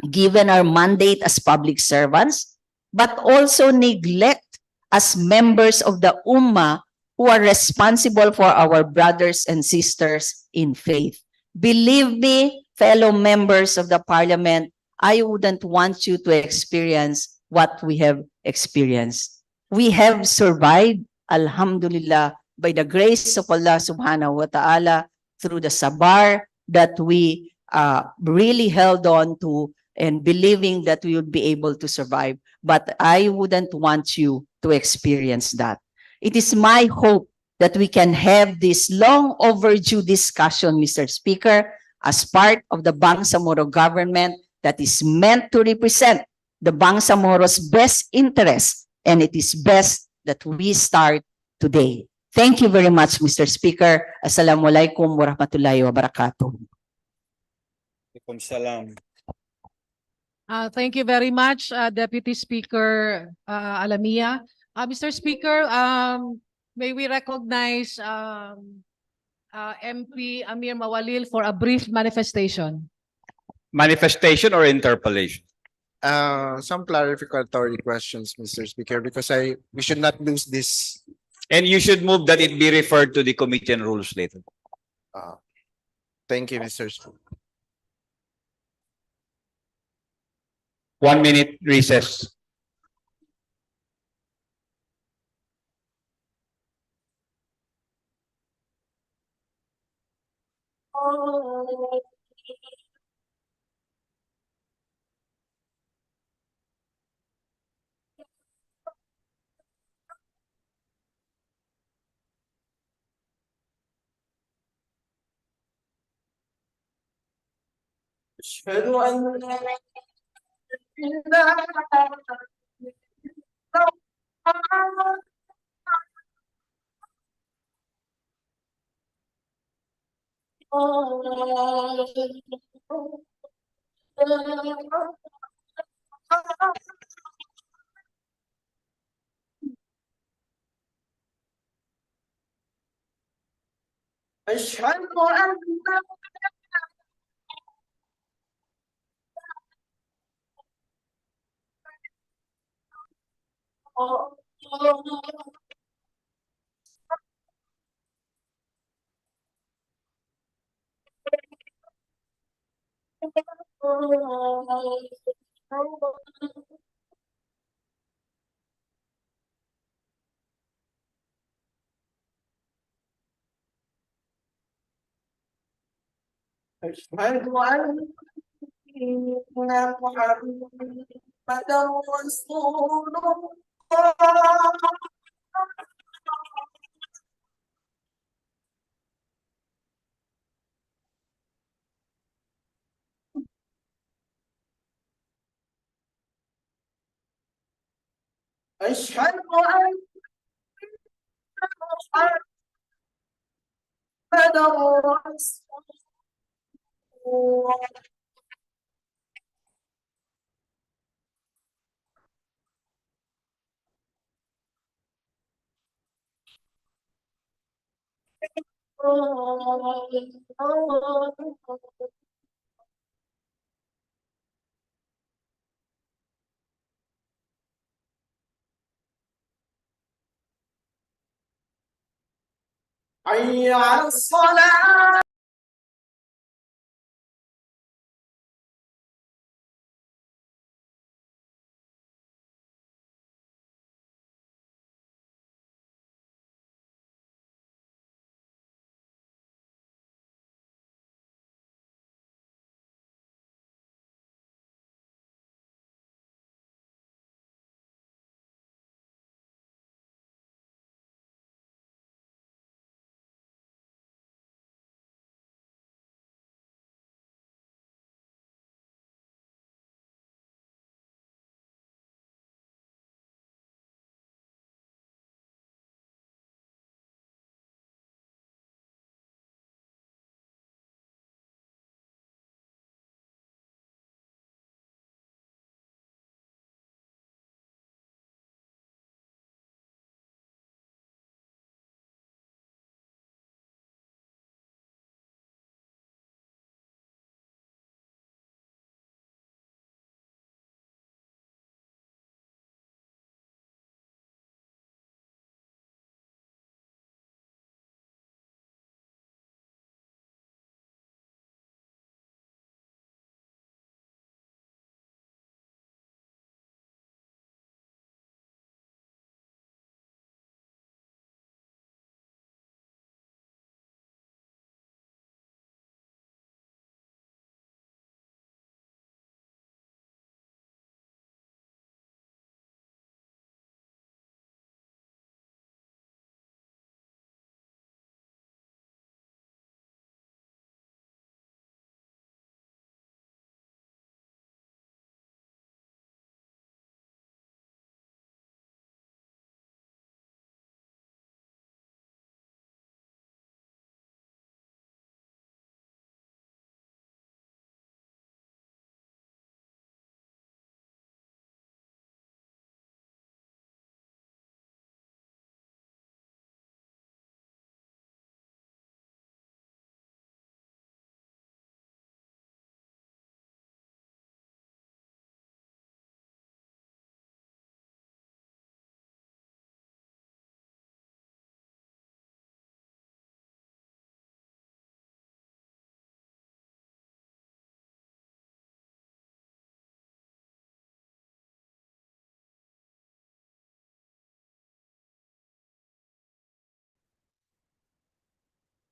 given our mandate as public servants, but also neglect as members of the Ummah who are responsible for our brothers and sisters in faith. Believe me, fellow members of the Parliament, I wouldn't want you to experience what we have experienced. We have survived, alhamdulillah, by the grace of Allah subhanahu wa ta'ala, through the sabar that we really held on to and believing that we would be able to survive. But I wouldn't want you to experience that. It is my hope that we can have this long overdue discussion, Mr. Speaker, as part of the Bangsamoro government that is meant to represent the Bangsamoro's best interest, and it is best that we start today. Thank you very much, Mr. Speaker. Assalamualaikum warahmatullahi wabarakatuh. Salam. Thank you very much, Deputy Speaker Alamia. Mr. Speaker, may we recognize MP Amir Mawalil for a brief manifestation. Manifestation or interpellation? Some clarificatory questions, Mr. Speaker, because we should not lose this. And you should move that it be referred to the Committee on Rules later. Thank you, Mr. Speaker. 1 minute recess. أشهد أن لا أشهد أن أشهد أن محمدا رسول الله أشهد أن محمدا رسول الله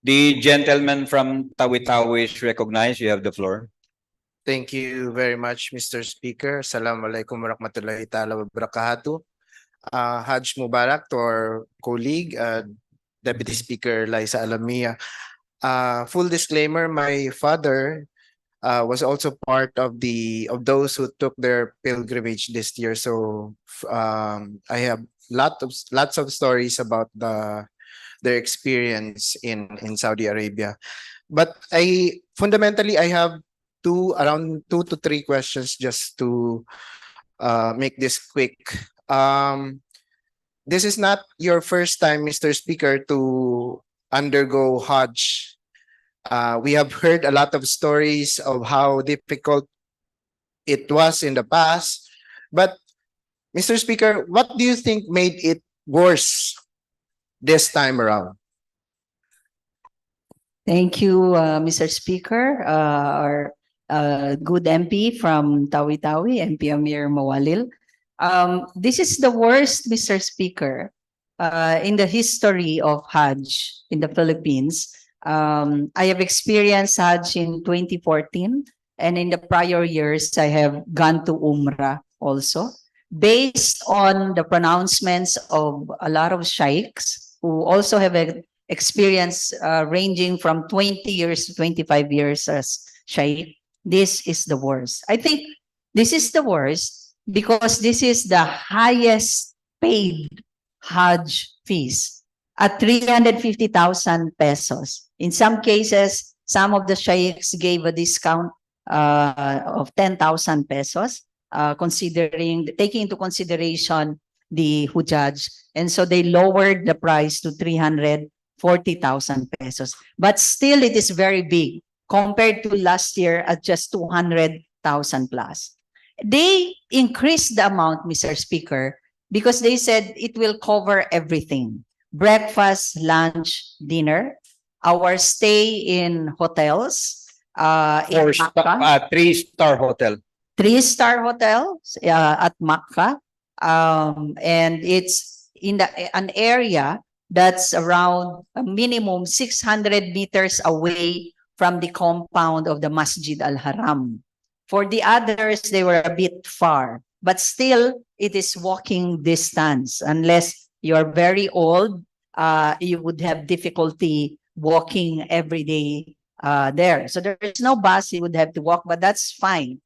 The gentleman from Tawi-Tawi is recognized. You have the floor. Thank you very much, Mr. Speaker. Assalamualaikum warahmatullahi ta'ala wabarakatuh. Hajj Mubarak to our colleague, Deputy Speaker Liza Alamia. Full disclaimer, my father was also part of those who took their pilgrimage this year. So I have lots of stories about their experience in Saudi Arabia. But fundamentally I have around 2 to 3 questions just to make this quick. This is not your first time, Mr. Speaker, to undergo Hajj. We have heard a lot of stories of how difficult it was in the past. But, Mr. Speaker, what do you think made it worse this time around? Thank you, Mr. Speaker. Our good MP from Tawi-Tawi, MP Amir Mawalil. This is the worst, Mr. Speaker, in the history of Hajj in the Philippines. I have experienced Hajj in 2014, and in the prior years, I have gone to Umrah also. Based on the pronouncements of a lot of sheikhs who also have experience ranging from 20 years to 25 years as sheikh, this is the worst. I think this is the worst because this is the highest paid Hajj fees at 350,000 pesos. In some cases, some of the sheikhs gave a discount of 10,000 pesos, taking into consideration the Hujjaj. And so they lowered the price to 340,000 pesos. But still, it is very big compared to last year at just 200,000 plus. They increased the amount, Mr. Speaker, because they said it will cover everything. breakfast, lunch, dinner. Our stay in hotels, in Makkah, 3-star hotel. 3-star hotels at Makkah. And it's in an area that's around a minimum 600 meters away from the compound of the Masjid Al-Haram. For the others, they were a bit far, but still it is walking distance. Unless you're very old, you would have difficulty walking every day there. So there is no bus, you would have to walk, but that's fine.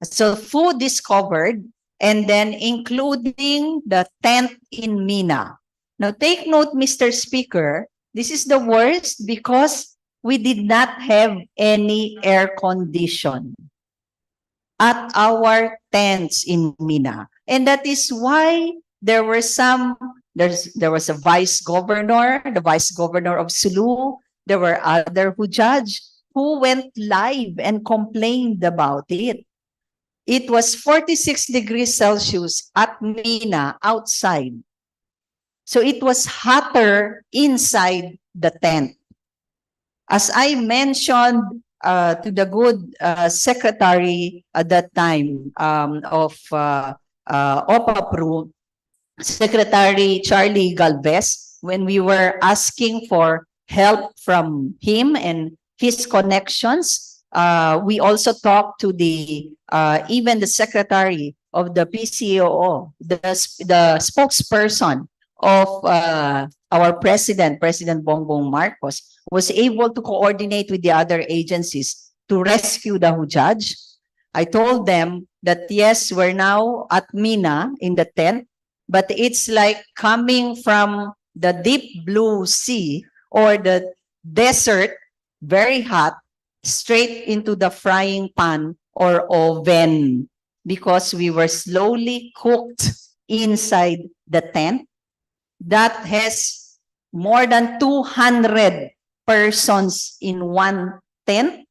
So food is covered, and then including the tent in Mina. Now take note, Mr. Speaker, this is the worst because we did not have any air condition at our tents in Mina. And that is why there was a vice governor, the vice governor of Sulu, there were other Hujaj who went live and complained about it. It was 46 degrees Celsius at Mina outside. So it was hotter inside the tent. As I mentioned to the good secretary at that time of OPAPRU, Secretary Charlie Galvez, when we were asking for help from him and his connections, we also talked to the even the secretary of the PCOO, the spokesperson of our president, President Bongbong Marcos, was able to coordinate with the other agencies to rescue the Hujaj. I told them that yes, we're now at Mina in the tent, but it's like coming from the deep blue sea or the desert, very hot, straight into the frying pan or oven, because we were slowly cooked inside the tent that has more than 200 persons in one tent.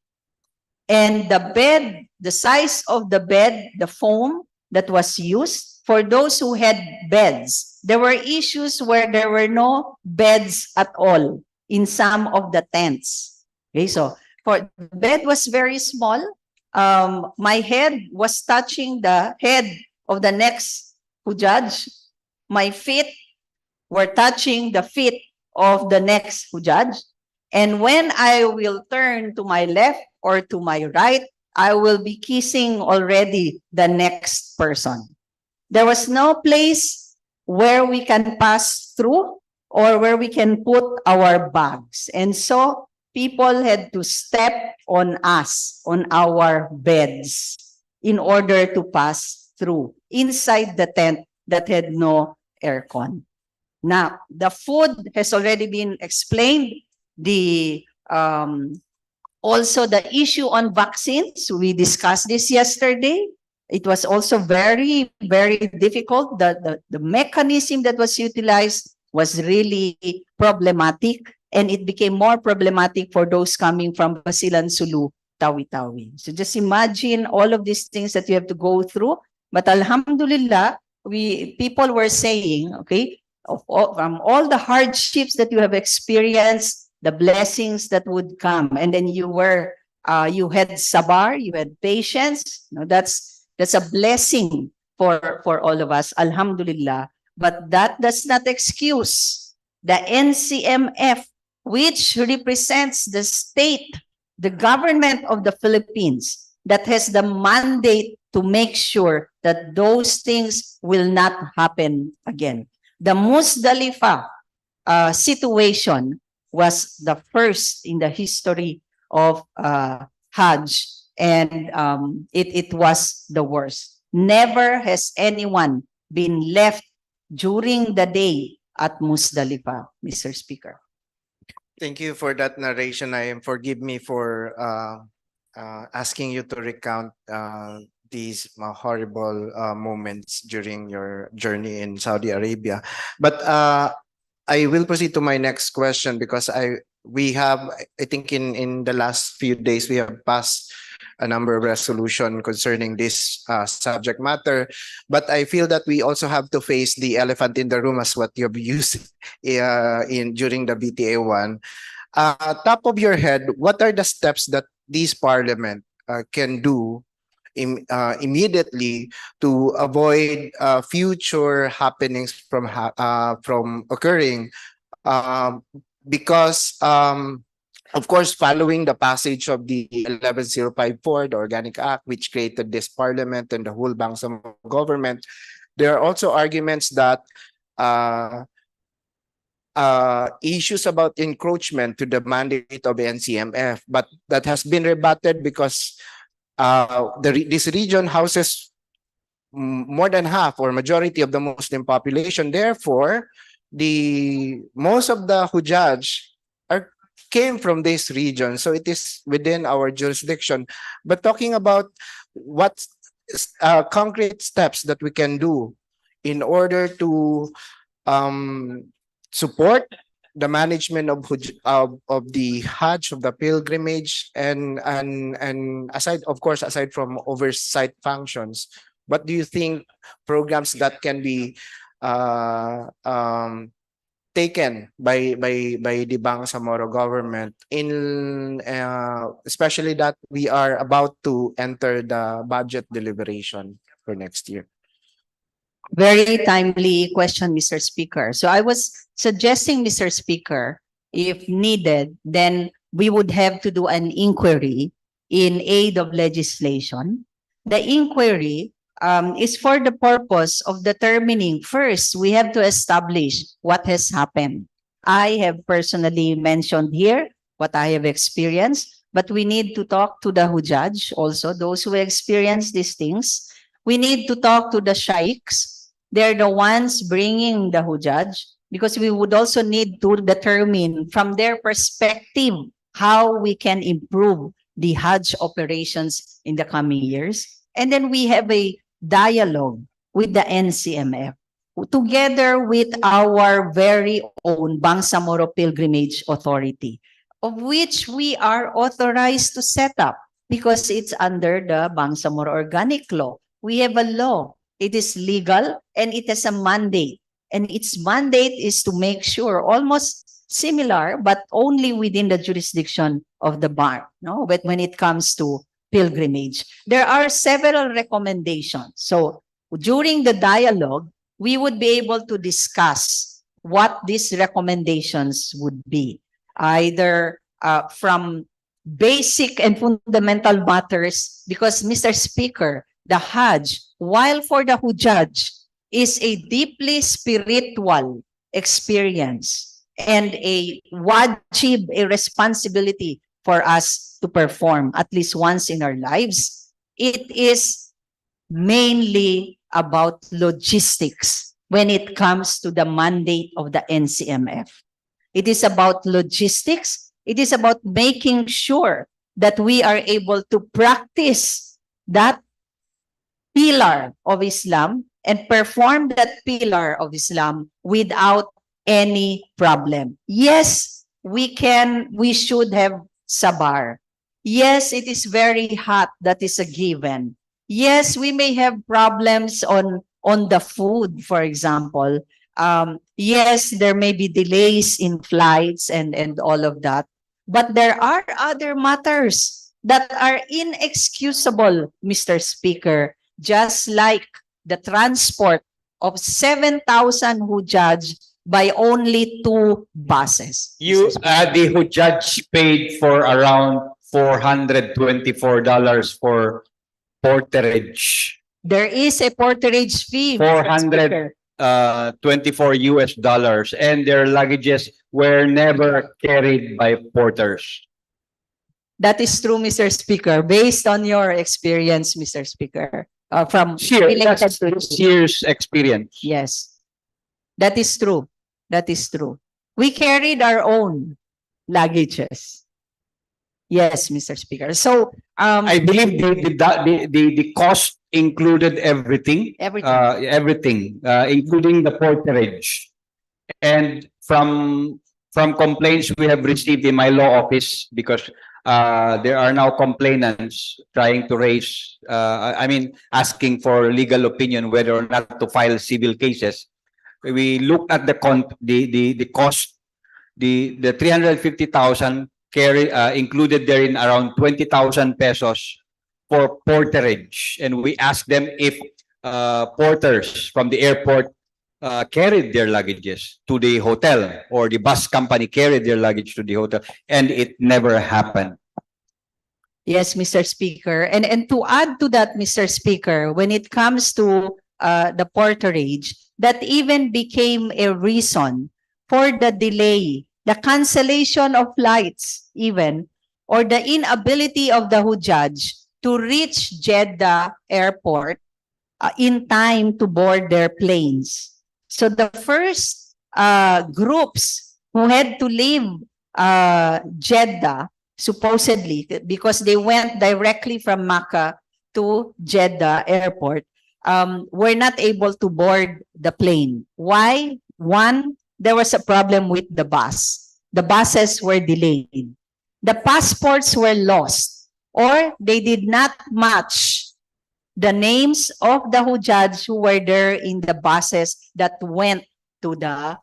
And the bed, the size of the bed, the foam that was used for those who had beds. There were issues where there were no beds at all in some of the tents. Okay, so for the bed was very small. My head was touching the head of the next Hujaj. My feet were touching the feet of the next Hujaj. And when I will turn to my left or to my right, I will be kissing already the next person. There was no place where we can pass through or where we can put our bags. And so people had to step on us, on our beds, in order to pass through inside the tent that had no aircon. Now, the food has already been explained. The also the issue on vaccines, we discussed this yesterday. It was also very, very difficult. The mechanism that was utilized was really problematic, and it became more problematic for those coming from Basilan, Sulu, Tawi-Tawi. So just imagine all of these things that you have to go through. But alhamdulillah, people were saying, okay, from all the hardships that you have experienced, the blessings that would come, and then you had sabar, you had patience. You know, that's a blessing for all of us, alhamdulillah. But that does not excuse the NCMF, which represents the state, the government of the Philippines, that has the mandate to make sure that those things will not happen again. The Musdalifah situation was the first in the history of Hajj, and it was the worst. Never has anyone been left during the day at Musdalifah, Mr. Speaker. Thank you for that narration. Forgive me for asking you to recount these horrible moments during your journey in Saudi Arabia. But I will proceed to my next question because I think in the last few days we have passed a number of resolution concerning this subject matter. But I feel that we also have to face the elephant in the room, as what you've used in during the BTA one. Top of your head, what are the steps that this parliament can do immediately to avoid future happenings from occurring? Because of course, following the passage of the 11054, the Organic Act, which created this parliament and the whole Bangsamoro government, there are also arguments that issues about encroachment to the mandate of NCMF, but that has been rebutted because this region houses more than half or majority of the Muslim population. Therefore, most of the Hujaj came from this region, so it is within our jurisdiction. But talking about what concrete steps that we can do in order to support the management of the Hajj, of the pilgrimage, and aside, of course, aside from oversight functions, what do you think programs that can be taken by the Bangsamoro government in especially that we are about to enter the budget deliberation for next year? Very timely question, Mr. Speaker. So I was suggesting, Mr. Speaker, if needed, then we would have to do an inquiry in aid of legislation. The inquiry is for the purpose of determining, first, we have to establish what has happened. I have personally mentioned here what I have experienced, but we need to talk to the Hujaj also, those who experience these things. We need to talk to the sheikhs. They're the ones bringing the Hujaj, because we would also need to determine from their perspective how we can improve the Hajj operations in the coming years. And then we have a dialogue with the NCMF together with our very own Bangsamoro Pilgrimage Authority, of which we are authorized to set up because it's under the Bangsamoro Organic Law. We have a law. It is legal and it has a mandate. And its mandate is to make sure, almost similar, but only within the jurisdiction of the bar, no? But when it comes to pilgrimage, there are several recommendations. So during the dialogue, we would be able to discuss what these recommendations would be, either from basic and fundamental matters, because, Mr. Speaker, the Hajj, while for the Hujaj, is a deeply spiritual experience and a wajib, a responsibility for us to perform at least once in our lives. It is mainly about logistics when it comes to the mandate of the NCMF. It is about logistics. It is about making sure that we are able to practice that pillar of Islam and perform that pillar of Islam without any problem. Yes, we should have sabar. Yes, it is very hot. That is a given. Yes, we may have problems on the food, for example. Yes, there may be delays in flights and all of that. But there are other matters that are inexcusable, Mr. Speaker, just like the transport of 7,000 Hujaj by only 2 buses. The Hujaj paid for around $424 for porterage. There is a porterage fee, Mr. Speaker. $24, and their luggages were never carried by porters. That is true, Mr. Speaker, based on your experience, Mr. Speaker. From Years experience. Yes, that is true. That is true. We carried our own luggages. Yes, Mr. Speaker. So I believe the cost included everything. Everything. Including the porterage. And from complaints we have received in my law office, because there are now complainants trying to raise, asking for legal opinion whether or not to file civil cases. We look at the cost, the 350,000 carry included there in around 20,000 pesos for porterage, and we asked them if porters from the airport carried their luggages to the hotel, or the bus company carried their luggage to the hotel, and it never happened. Yes, Mr. Speaker. And to add to that, Mr. Speaker, when it comes to the porterage, that even became a reason for the delay, the cancellation of flights even, or the inability of the Hujjaj to reach Jeddah airport in time to board their planes. So the first groups who had to leave Jeddah, supposedly, because they went directly from Makkah to Jeddah airport, were not able to board the plane. Why? One, there was a problem with the bus. The buses were delayed. The passports were lost, or they did not match the names of the Hujjaj who were there in the buses that went to the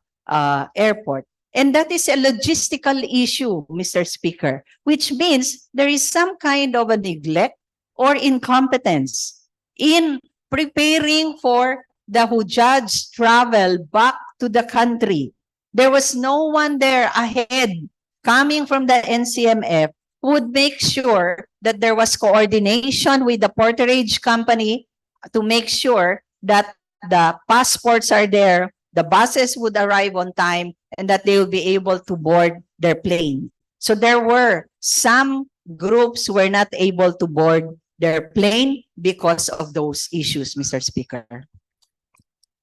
airport. And that is a logistical issue, Mr. Speaker, which means there is some kind of a neglect or incompetence in preparing for the Hujjaj travel back to the country. There was no one there ahead coming from the NCMF who would make sure that there was coordination with the porterage company to make sure that the passports are there, the buses would arrive on time, and that they will be able to board their plane. So there were some groups who were not able to board their plane because of those issues, Mr. Speaker.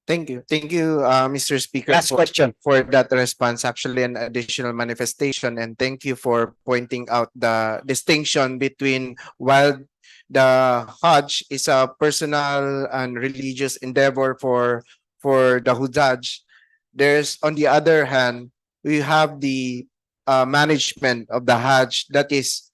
Thank you. Thank you, Mr. Speaker, Last question. for that response, actually an additional manifestation. And thank you for pointing out the distinction between, while the Hajj is a personal and religious endeavor for the Hujjaj, there's, on the other hand, we have the management of the Hajj that is,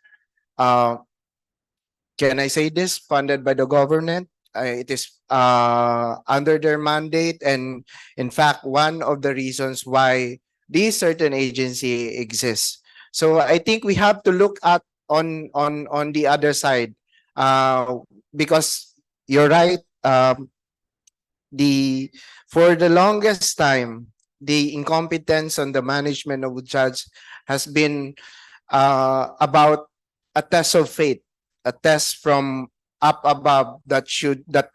can I say this, funded by the government. It is under their mandate, and in fact, one of the reasons why this certain agency exists. So I think we have to look at on the other side, because you're right. For the longest time, the incompetence on the management of judge has been about a test of faith, a test from up above that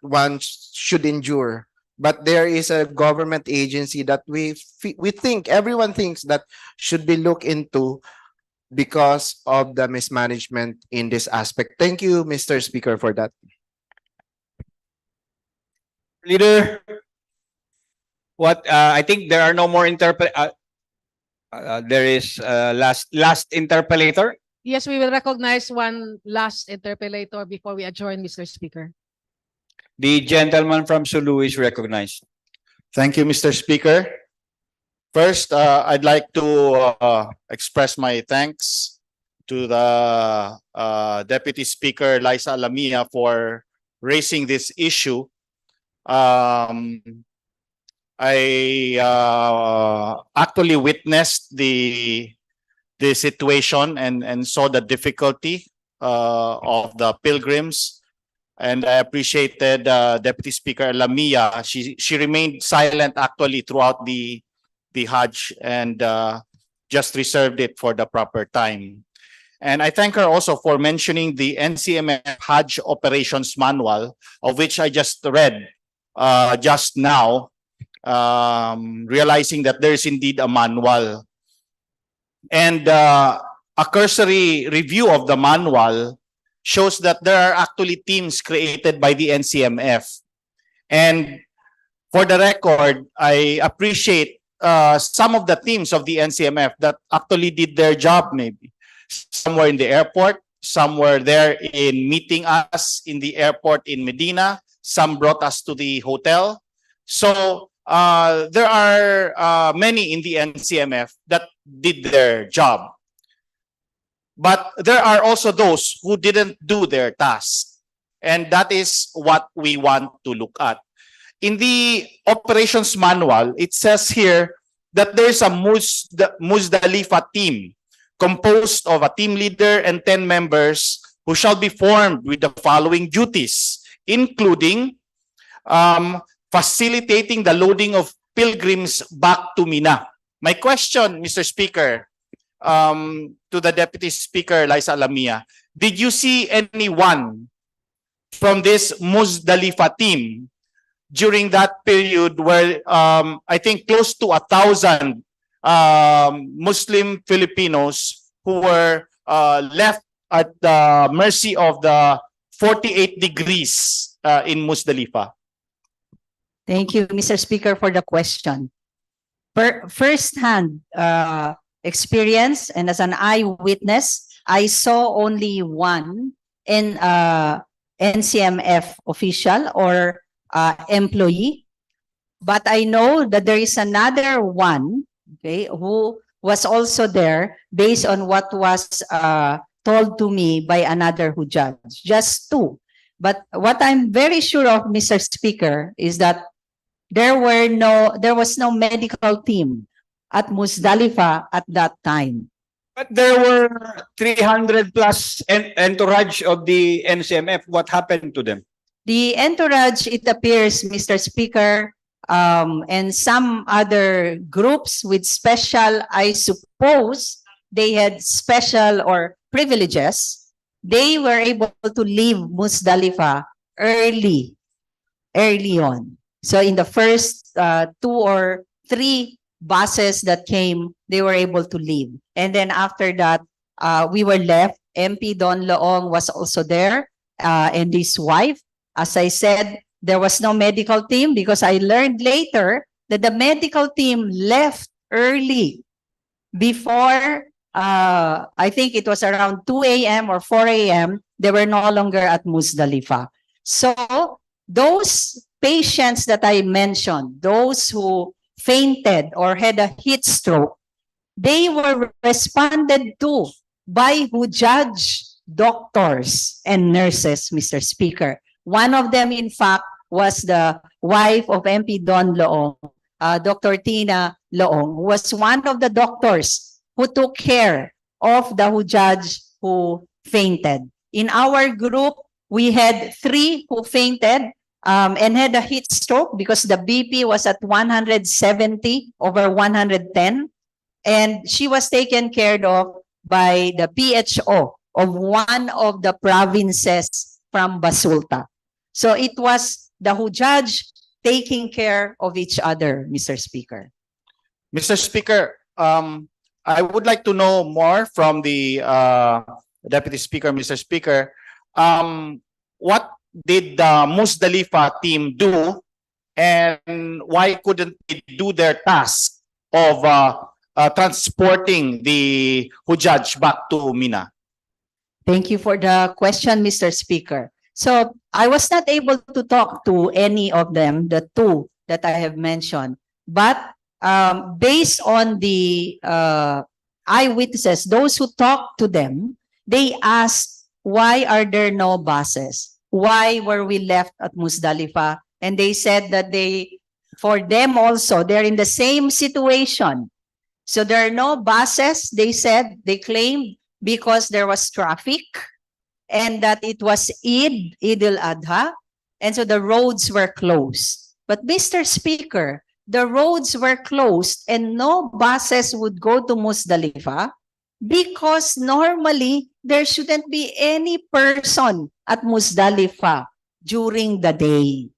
one should endure. But there is a government agency that we think, everyone thinks, that should be looked into because of the mismanagement in this aspect. Thank you, Mr. Speaker, for that. Leader, I think there are no more there is last interpellator. Yes, we will recognize one last interpellator before we adjourn, Mr. Speaker. The gentleman from Sulu is recognized. Thank you, Mr. Speaker. First, I'd like to express my thanks to the Deputy Speaker, Liza Alamia, for raising this issue. I actually witnessed the situation and saw the difficulty of the pilgrims, and I appreciated Deputy Speaker Lamia. She remained silent actually throughout the Hajj, and just reserved it for the proper time. And I thank her also for mentioning the NCMF Hajj Operations Manual, of which I just read just now, realizing that there is indeed a manual. And a cursory review of the manual shows that there are actually teams created by the NCMF. And for the record, I appreciate some of the teams of the NCMF that actually did their job maybe. Some were in the airport, some were there in meeting us in the airport in Medina, some brought us to the hotel. So there are many in the NCMF that did their job. But there are also those who didn't do their task. And that is what we want to look at. In the operations manual, it says here that there's a Muzdalifa team composed of a team leader and 10 members who shall be formed with the following duties, including facilitating the loading of pilgrims back to Mina. My question, Mr. Speaker, to the Deputy Speaker, Liza Lamia, did you see anyone from this Muzdalifa team during that period where I think close to 1,000 Muslim Filipinos who were left at the mercy of the 48 degrees in Muzdalifa? Thank you, Mr. Speaker, for the question. First-hand experience and as an eyewitness, I saw only one in NCMF official or employee, but I know that there is another one, okay, who was also there based on what was told to me by another who judged, just two. But what I'm very sure of, Mr. Speaker, is that there was no medical team at Muzdalifa at that time. But there were 300 plus entourage of the NCMF. What happened to them? The entourage, it appears, Mr. Speaker, and some other groups with special, I suppose, they had special or privileges. They were able to leave Muzdalifa early on. So in the first 2 or 3 buses that came, they were able to leave. And then after that, we were left. MP Don Loong was also there, and his wife. As I said, there was no medical team because I learned later that the medical team left early before, I think it was around 2 a.m. or 4 a.m., they were no longer at Muzdalifa. So those patients that I mentioned, those who fainted or had a heat stroke, they were responded to by Hujaj doctors and nurses, Mr. Speaker. One of them, in fact, was the wife of MP Don Loong, Dr. Tina Loong, who was one of the doctors who took care of the Hujaj who fainted. In our group, we had 3 who fainted and had a heat stroke because the BP was at 170 over 110. And she was taken care of by the PHO of one of the provinces from Basulta. So it was the Hujaj taking care of each other, Mr. Speaker. Mr. Speaker, I would like to know more from the Deputy Speaker, Mr. Speaker. What did the Muzdalifa team do, and why couldn't they do their task of transporting the Hujaj back to Mina? Thank you for the question, Mr. Speaker. So I was not able to talk to any of them, the 2 that I have mentioned, but based on the eyewitnesses, those who talked to them, they asked, why are there no buses? Why were we left at Muzdalifa? And they said that for them also, they're in the same situation. So there are no buses, they said, they claimed, because there was traffic and that it was Eid al-Adha, and so the roads were closed. But Mr. Speaker, the roads were closed and no buses would go to Muzdalifa because normally there shouldn't be any person at Muzdalifa during the day.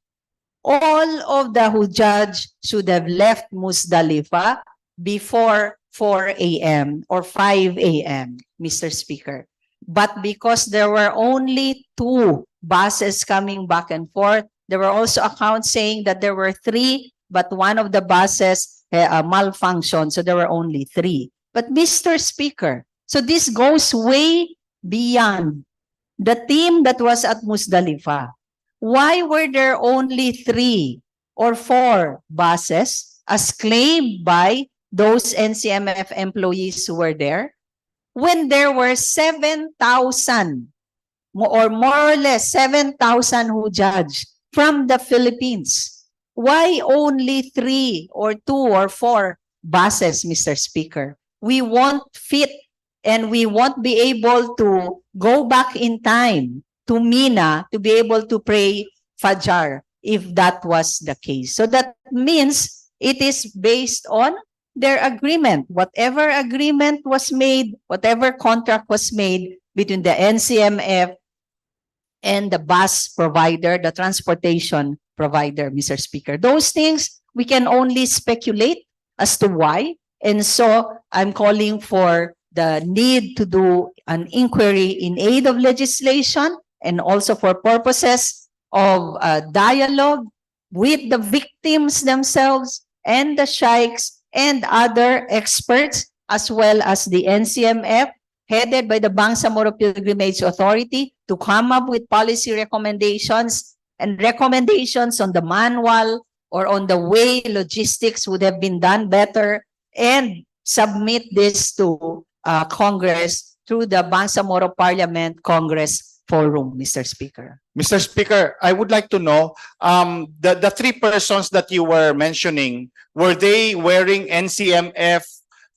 All of the Hujaj should have left Muzdalifa before 4 a.m. or 5 a.m., Mr. Speaker. But because there were only 2 buses coming back and forth, there were also accounts saying that there were 3, but one of the buses malfunctioned, so there were only 3. But Mr. Speaker, so this goes way beyond the team that was at Muzdalifa. Why were there only 3 or 4 buses as claimed by those NCMF employees who were there? when there were 7,000 or more or less 7,000 who judged from the Philippines? Why only 3 or 2 or 4 buses, Mr. Speaker? We won't fit and we won't be able to go back in time to Mina to be able to pray Fajr if that was the case. So that means it is based on their agreement. Whatever agreement was made, whatever contract was made between the NCMF and the bus provider, the transportation provider, Mr. Speaker. Those things, we can only speculate as to why. And so I'm calling for the need to do an inquiry in aid of legislation and also for purposes of dialogue with the victims themselves and the sheikhs and other experts, as well as the NCMF, headed by the Bangsamoro Pilgrimage Authority, to come up with policy recommendations and recommendations on the manual or on the way logistics would have been done better, and submit this to Congress through the Bangsamoro Parliament Congress Forum, Mr. Speaker. Mr. Speaker, I would like to know, the 3 persons that you were mentioning, were they wearing NCMF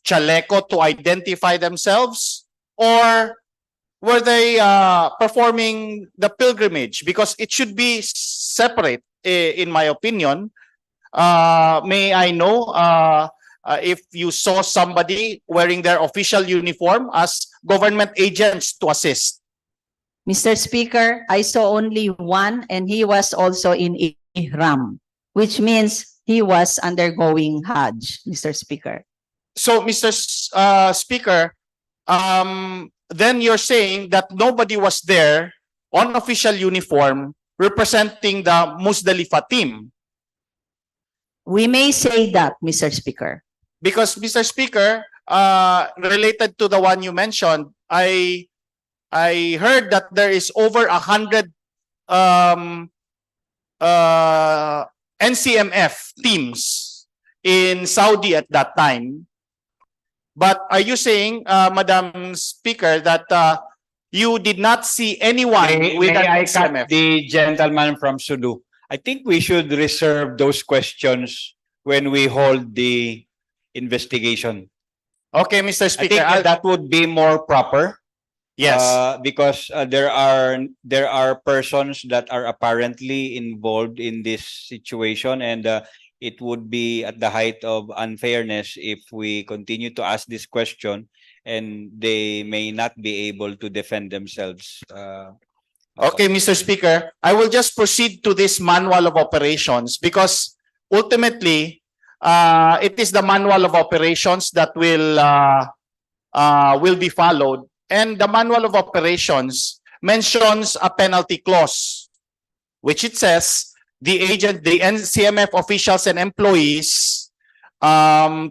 chaleco to identify themselves? Or were they performing the pilgrimage? Because it should be separate, in my opinion. May I know if you saw somebody wearing their official uniform as government agents to assist? Mr. Speaker, I saw only one, and he was also in Ihram, which means he was undergoing Hajj, Mr. Speaker. So, Mr. Speaker, then you're saying that nobody was there on official uniform representing the Musdalifa team. We may say that, Mr. Speaker. Because, Mr. Speaker, related to the one you mentioned, I heard that there is over 100 NCMF teams in Saudi at that time. But are you saying, Madam Speaker, that you did not see anyone with an May I NCMF? cut the gentleman from Sudu? I think we should reserve those questions when we hold the investigation. Okay, Mr. I Speaker. think that would be more proper. Yes. Because there are persons that are apparently involved in this situation, and it would be at the height of unfairness if we continue to ask this question and they may not be able to defend themselves. Okay, Mr. Speaker, I will just proceed to this manual of operations because ultimately, it is the manual of operations that will be followed. And the manual of operations mentions a penalty clause, which it says the NCMF officials and employees can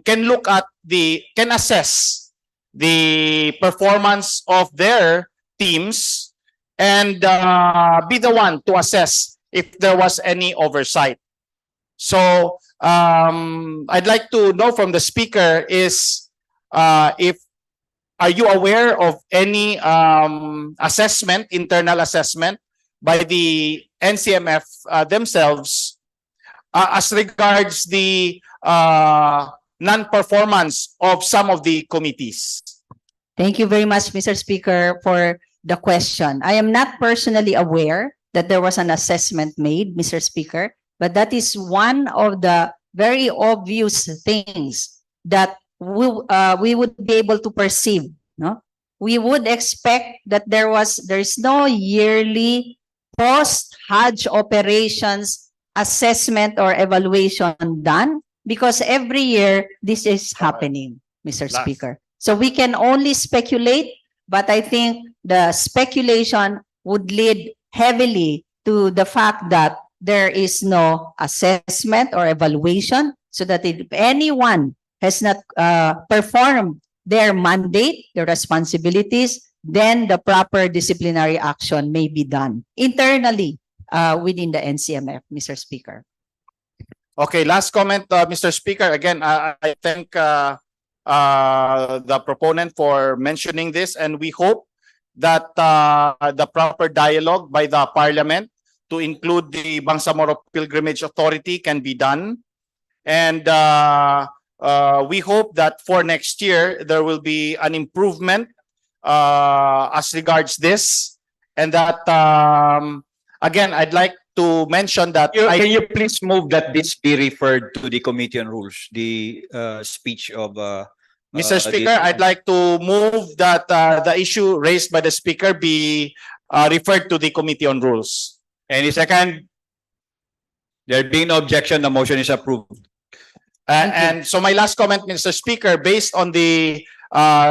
assess the performance of their teams and be the one to assess if there was any oversight. So I'd like to know from the speaker is are you aware of any assessment, internal assessment by the NCMF themselves as regards the non-performance of some of the committees? Thank you very much, Mr. Speaker, for the question. I am not personally aware that there was an assessment made, Mr. Speaker, but that is one of the very obvious things that we would be able to perceive. No, we would expect that there is no yearly post-Hajj operations assessment or evaluation done because every year this is happening, Mr. Speaker. So we can only speculate, but I think the speculation would lead heavily to the fact that there is no assessment or evaluation, so that if anyone has not performed their mandate, their responsibilities, then the proper disciplinary action may be done internally within the NCMF, Mr. Speaker. Okay, last comment, Mr. Speaker. Again, I thank the proponent for mentioning this, and we hope that the proper dialogue by the Parliament to include the Bangsamoro Pilgrimage Authority can be done. And we hope that for next year, there will be an improvement as regards this. And that, again, I'd like to mention that Can you please move that this be referred to the Committee on Rules, the speech of Mr. Speaker, I'd like to move that the issue raised by the Speaker be referred to the Committee on Rules. Any second? There being no objection, the motion is approved. And so my last comment, Mr. Speaker, based on the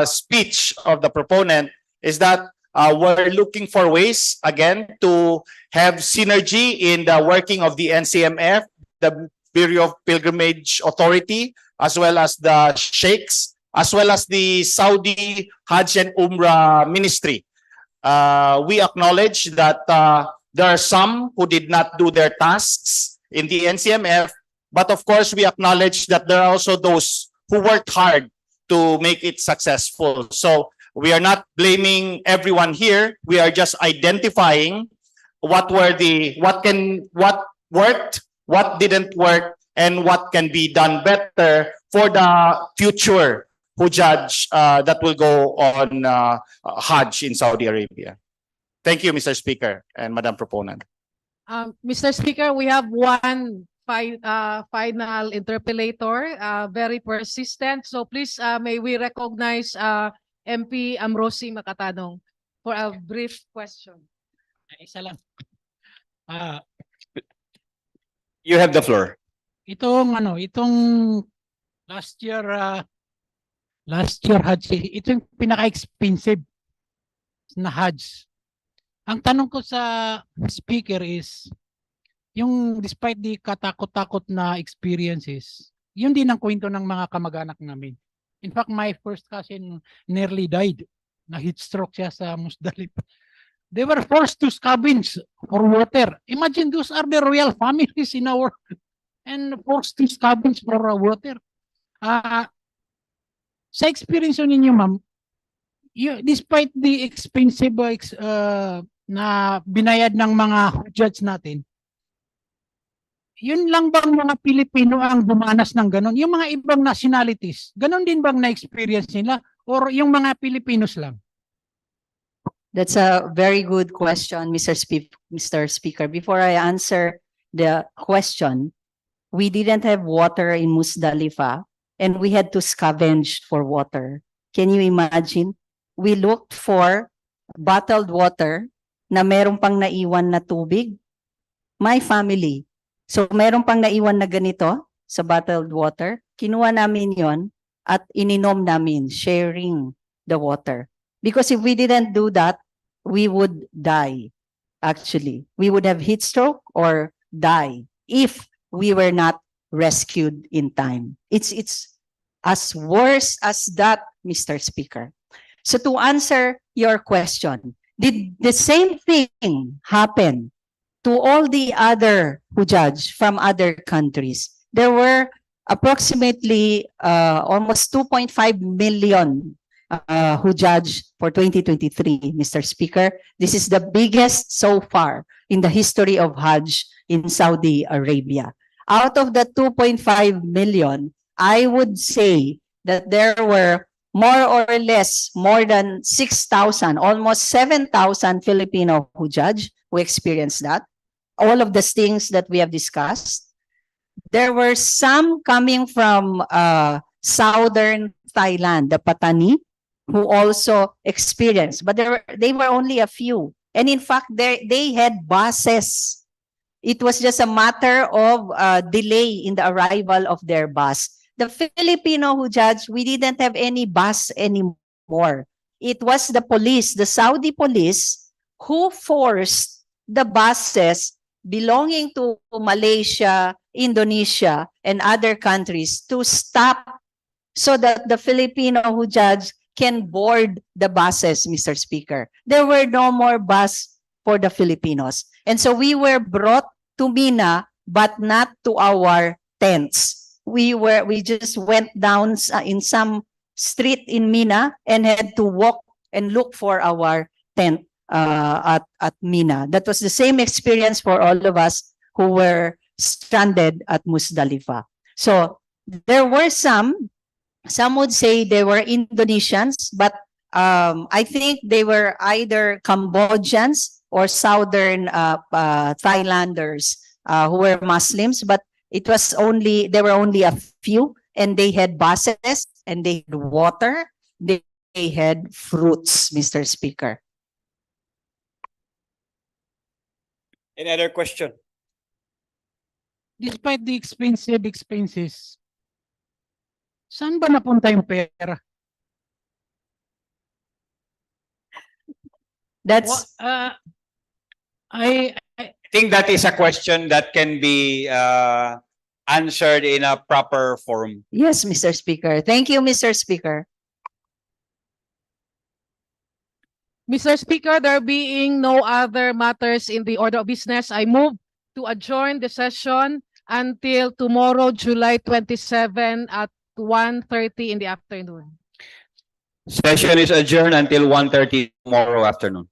speech of the proponent, is that we're looking for ways, again, to have synergy in the working of the NCMF, the Bureau of Pilgrimage Authority, as well as the Sheikhs, as well as the Saudi Hajj and Umrah Ministry. We acknowledge that there are some who did not do their tasks in the NCMF, but of course we acknowledge that there are also those who worked hard to make it successful. So we are not blaming everyone here. We are just identifying what worked, what didn't work, and what can be done better for the future Hujjaj that will go on Hajj in Saudi Arabia. Thank you, Mr. Speaker and Madam Proponent. Mr. Speaker, we have one final interpellator, very persistent. So please, may we recognize MP Amrosi Makatanong for a brief question. Isa lang. You have the floor. Itong last year Hajj, ito yung pinaka-expensive na Hajj. Ang tanong ko sa speaker is, yung despite the katakot-takot na experiences, yun din ang kwento ng mga kamag-anak namin. In fact, my first cousin nearly died. Na-heat stroke siya sa Musdalifah. They were forced to scavenge for water. Imagine, those are the royal families in our, and forced to scavenge for water. Sa experience ninyo, ma'am, despite the expensive na binayad ng mga Hujjaj natin, yun lang bang mga Pilipino ang dumanas ng ganon? Yung mga ibang nationalities, ganon din bang na-experience nila? Or yung mga Pilipinos lang? That's a very good question, Mr. Speaker. Before I answer the question, we didn't have water in Musdalifah and we had to scavenge for water. Can you imagine? We looked for bottled water na meron pang naiwan na tubig. My family. So meron pang naiwan na ganito sa bottled water. Kinuha namin yon at ininom namin, sharing the water. Because if we didn't do that, we would die. Actually, we would have heat stroke or die if we were not rescued in time. It's as worse as that, Mr. Speaker. So to answer your question, did the same thing happen to all the other Hujjaj from other countries? There were approximately almost 2.5 million Hujjaj for 2023, Mr. Speaker. This is the biggest so far in the history of Hajj in Saudi Arabia. Out of the 2.5 million, I would say that there were more or less more than 6,000, almost 7,000 Filipino Hujjaj who experienced that. All of the things that we have discussed. There were some coming from southern Thailand, the Patani, who also experienced, but they were only a few. And in fact, they had buses. It was just a matter of delay in the arrival of their bus. The Filipino Hujjaj, we didn't have any bus anymore. It was the police, the Saudi police, who forced the buses belonging to Malaysia, Indonesia, and other countries to stop so that the Filipino Hujjaj can board the buses, Mr. Speaker. There were no more bus for the Filipinos. And so we were brought to Mina, but not to our tents. We just went down in some street in Mina and had to walk and look for our tent at Mina. That was the same experience for all of us who were stranded at Musdalifah. So there were some would say they were Indonesians, but I think they were either Cambodians or Southern Thailanders who were Muslims, but there were only a few, and they had buses, and they had water, they had fruits, Mr. Speaker. Any other question? Despite the expenses, saan ba napunta yung pera? That's I think that is a question that can be answered in a proper forum. yes, Mr. Speaker. Thank you, Mr. Speaker. Mr. Speaker, there being no other matters in the order of business, I move to adjourn the session until tomorrow, July 27 at 1:30 in the afternoon. Session is adjourned until 1:30 tomorrow afternoon.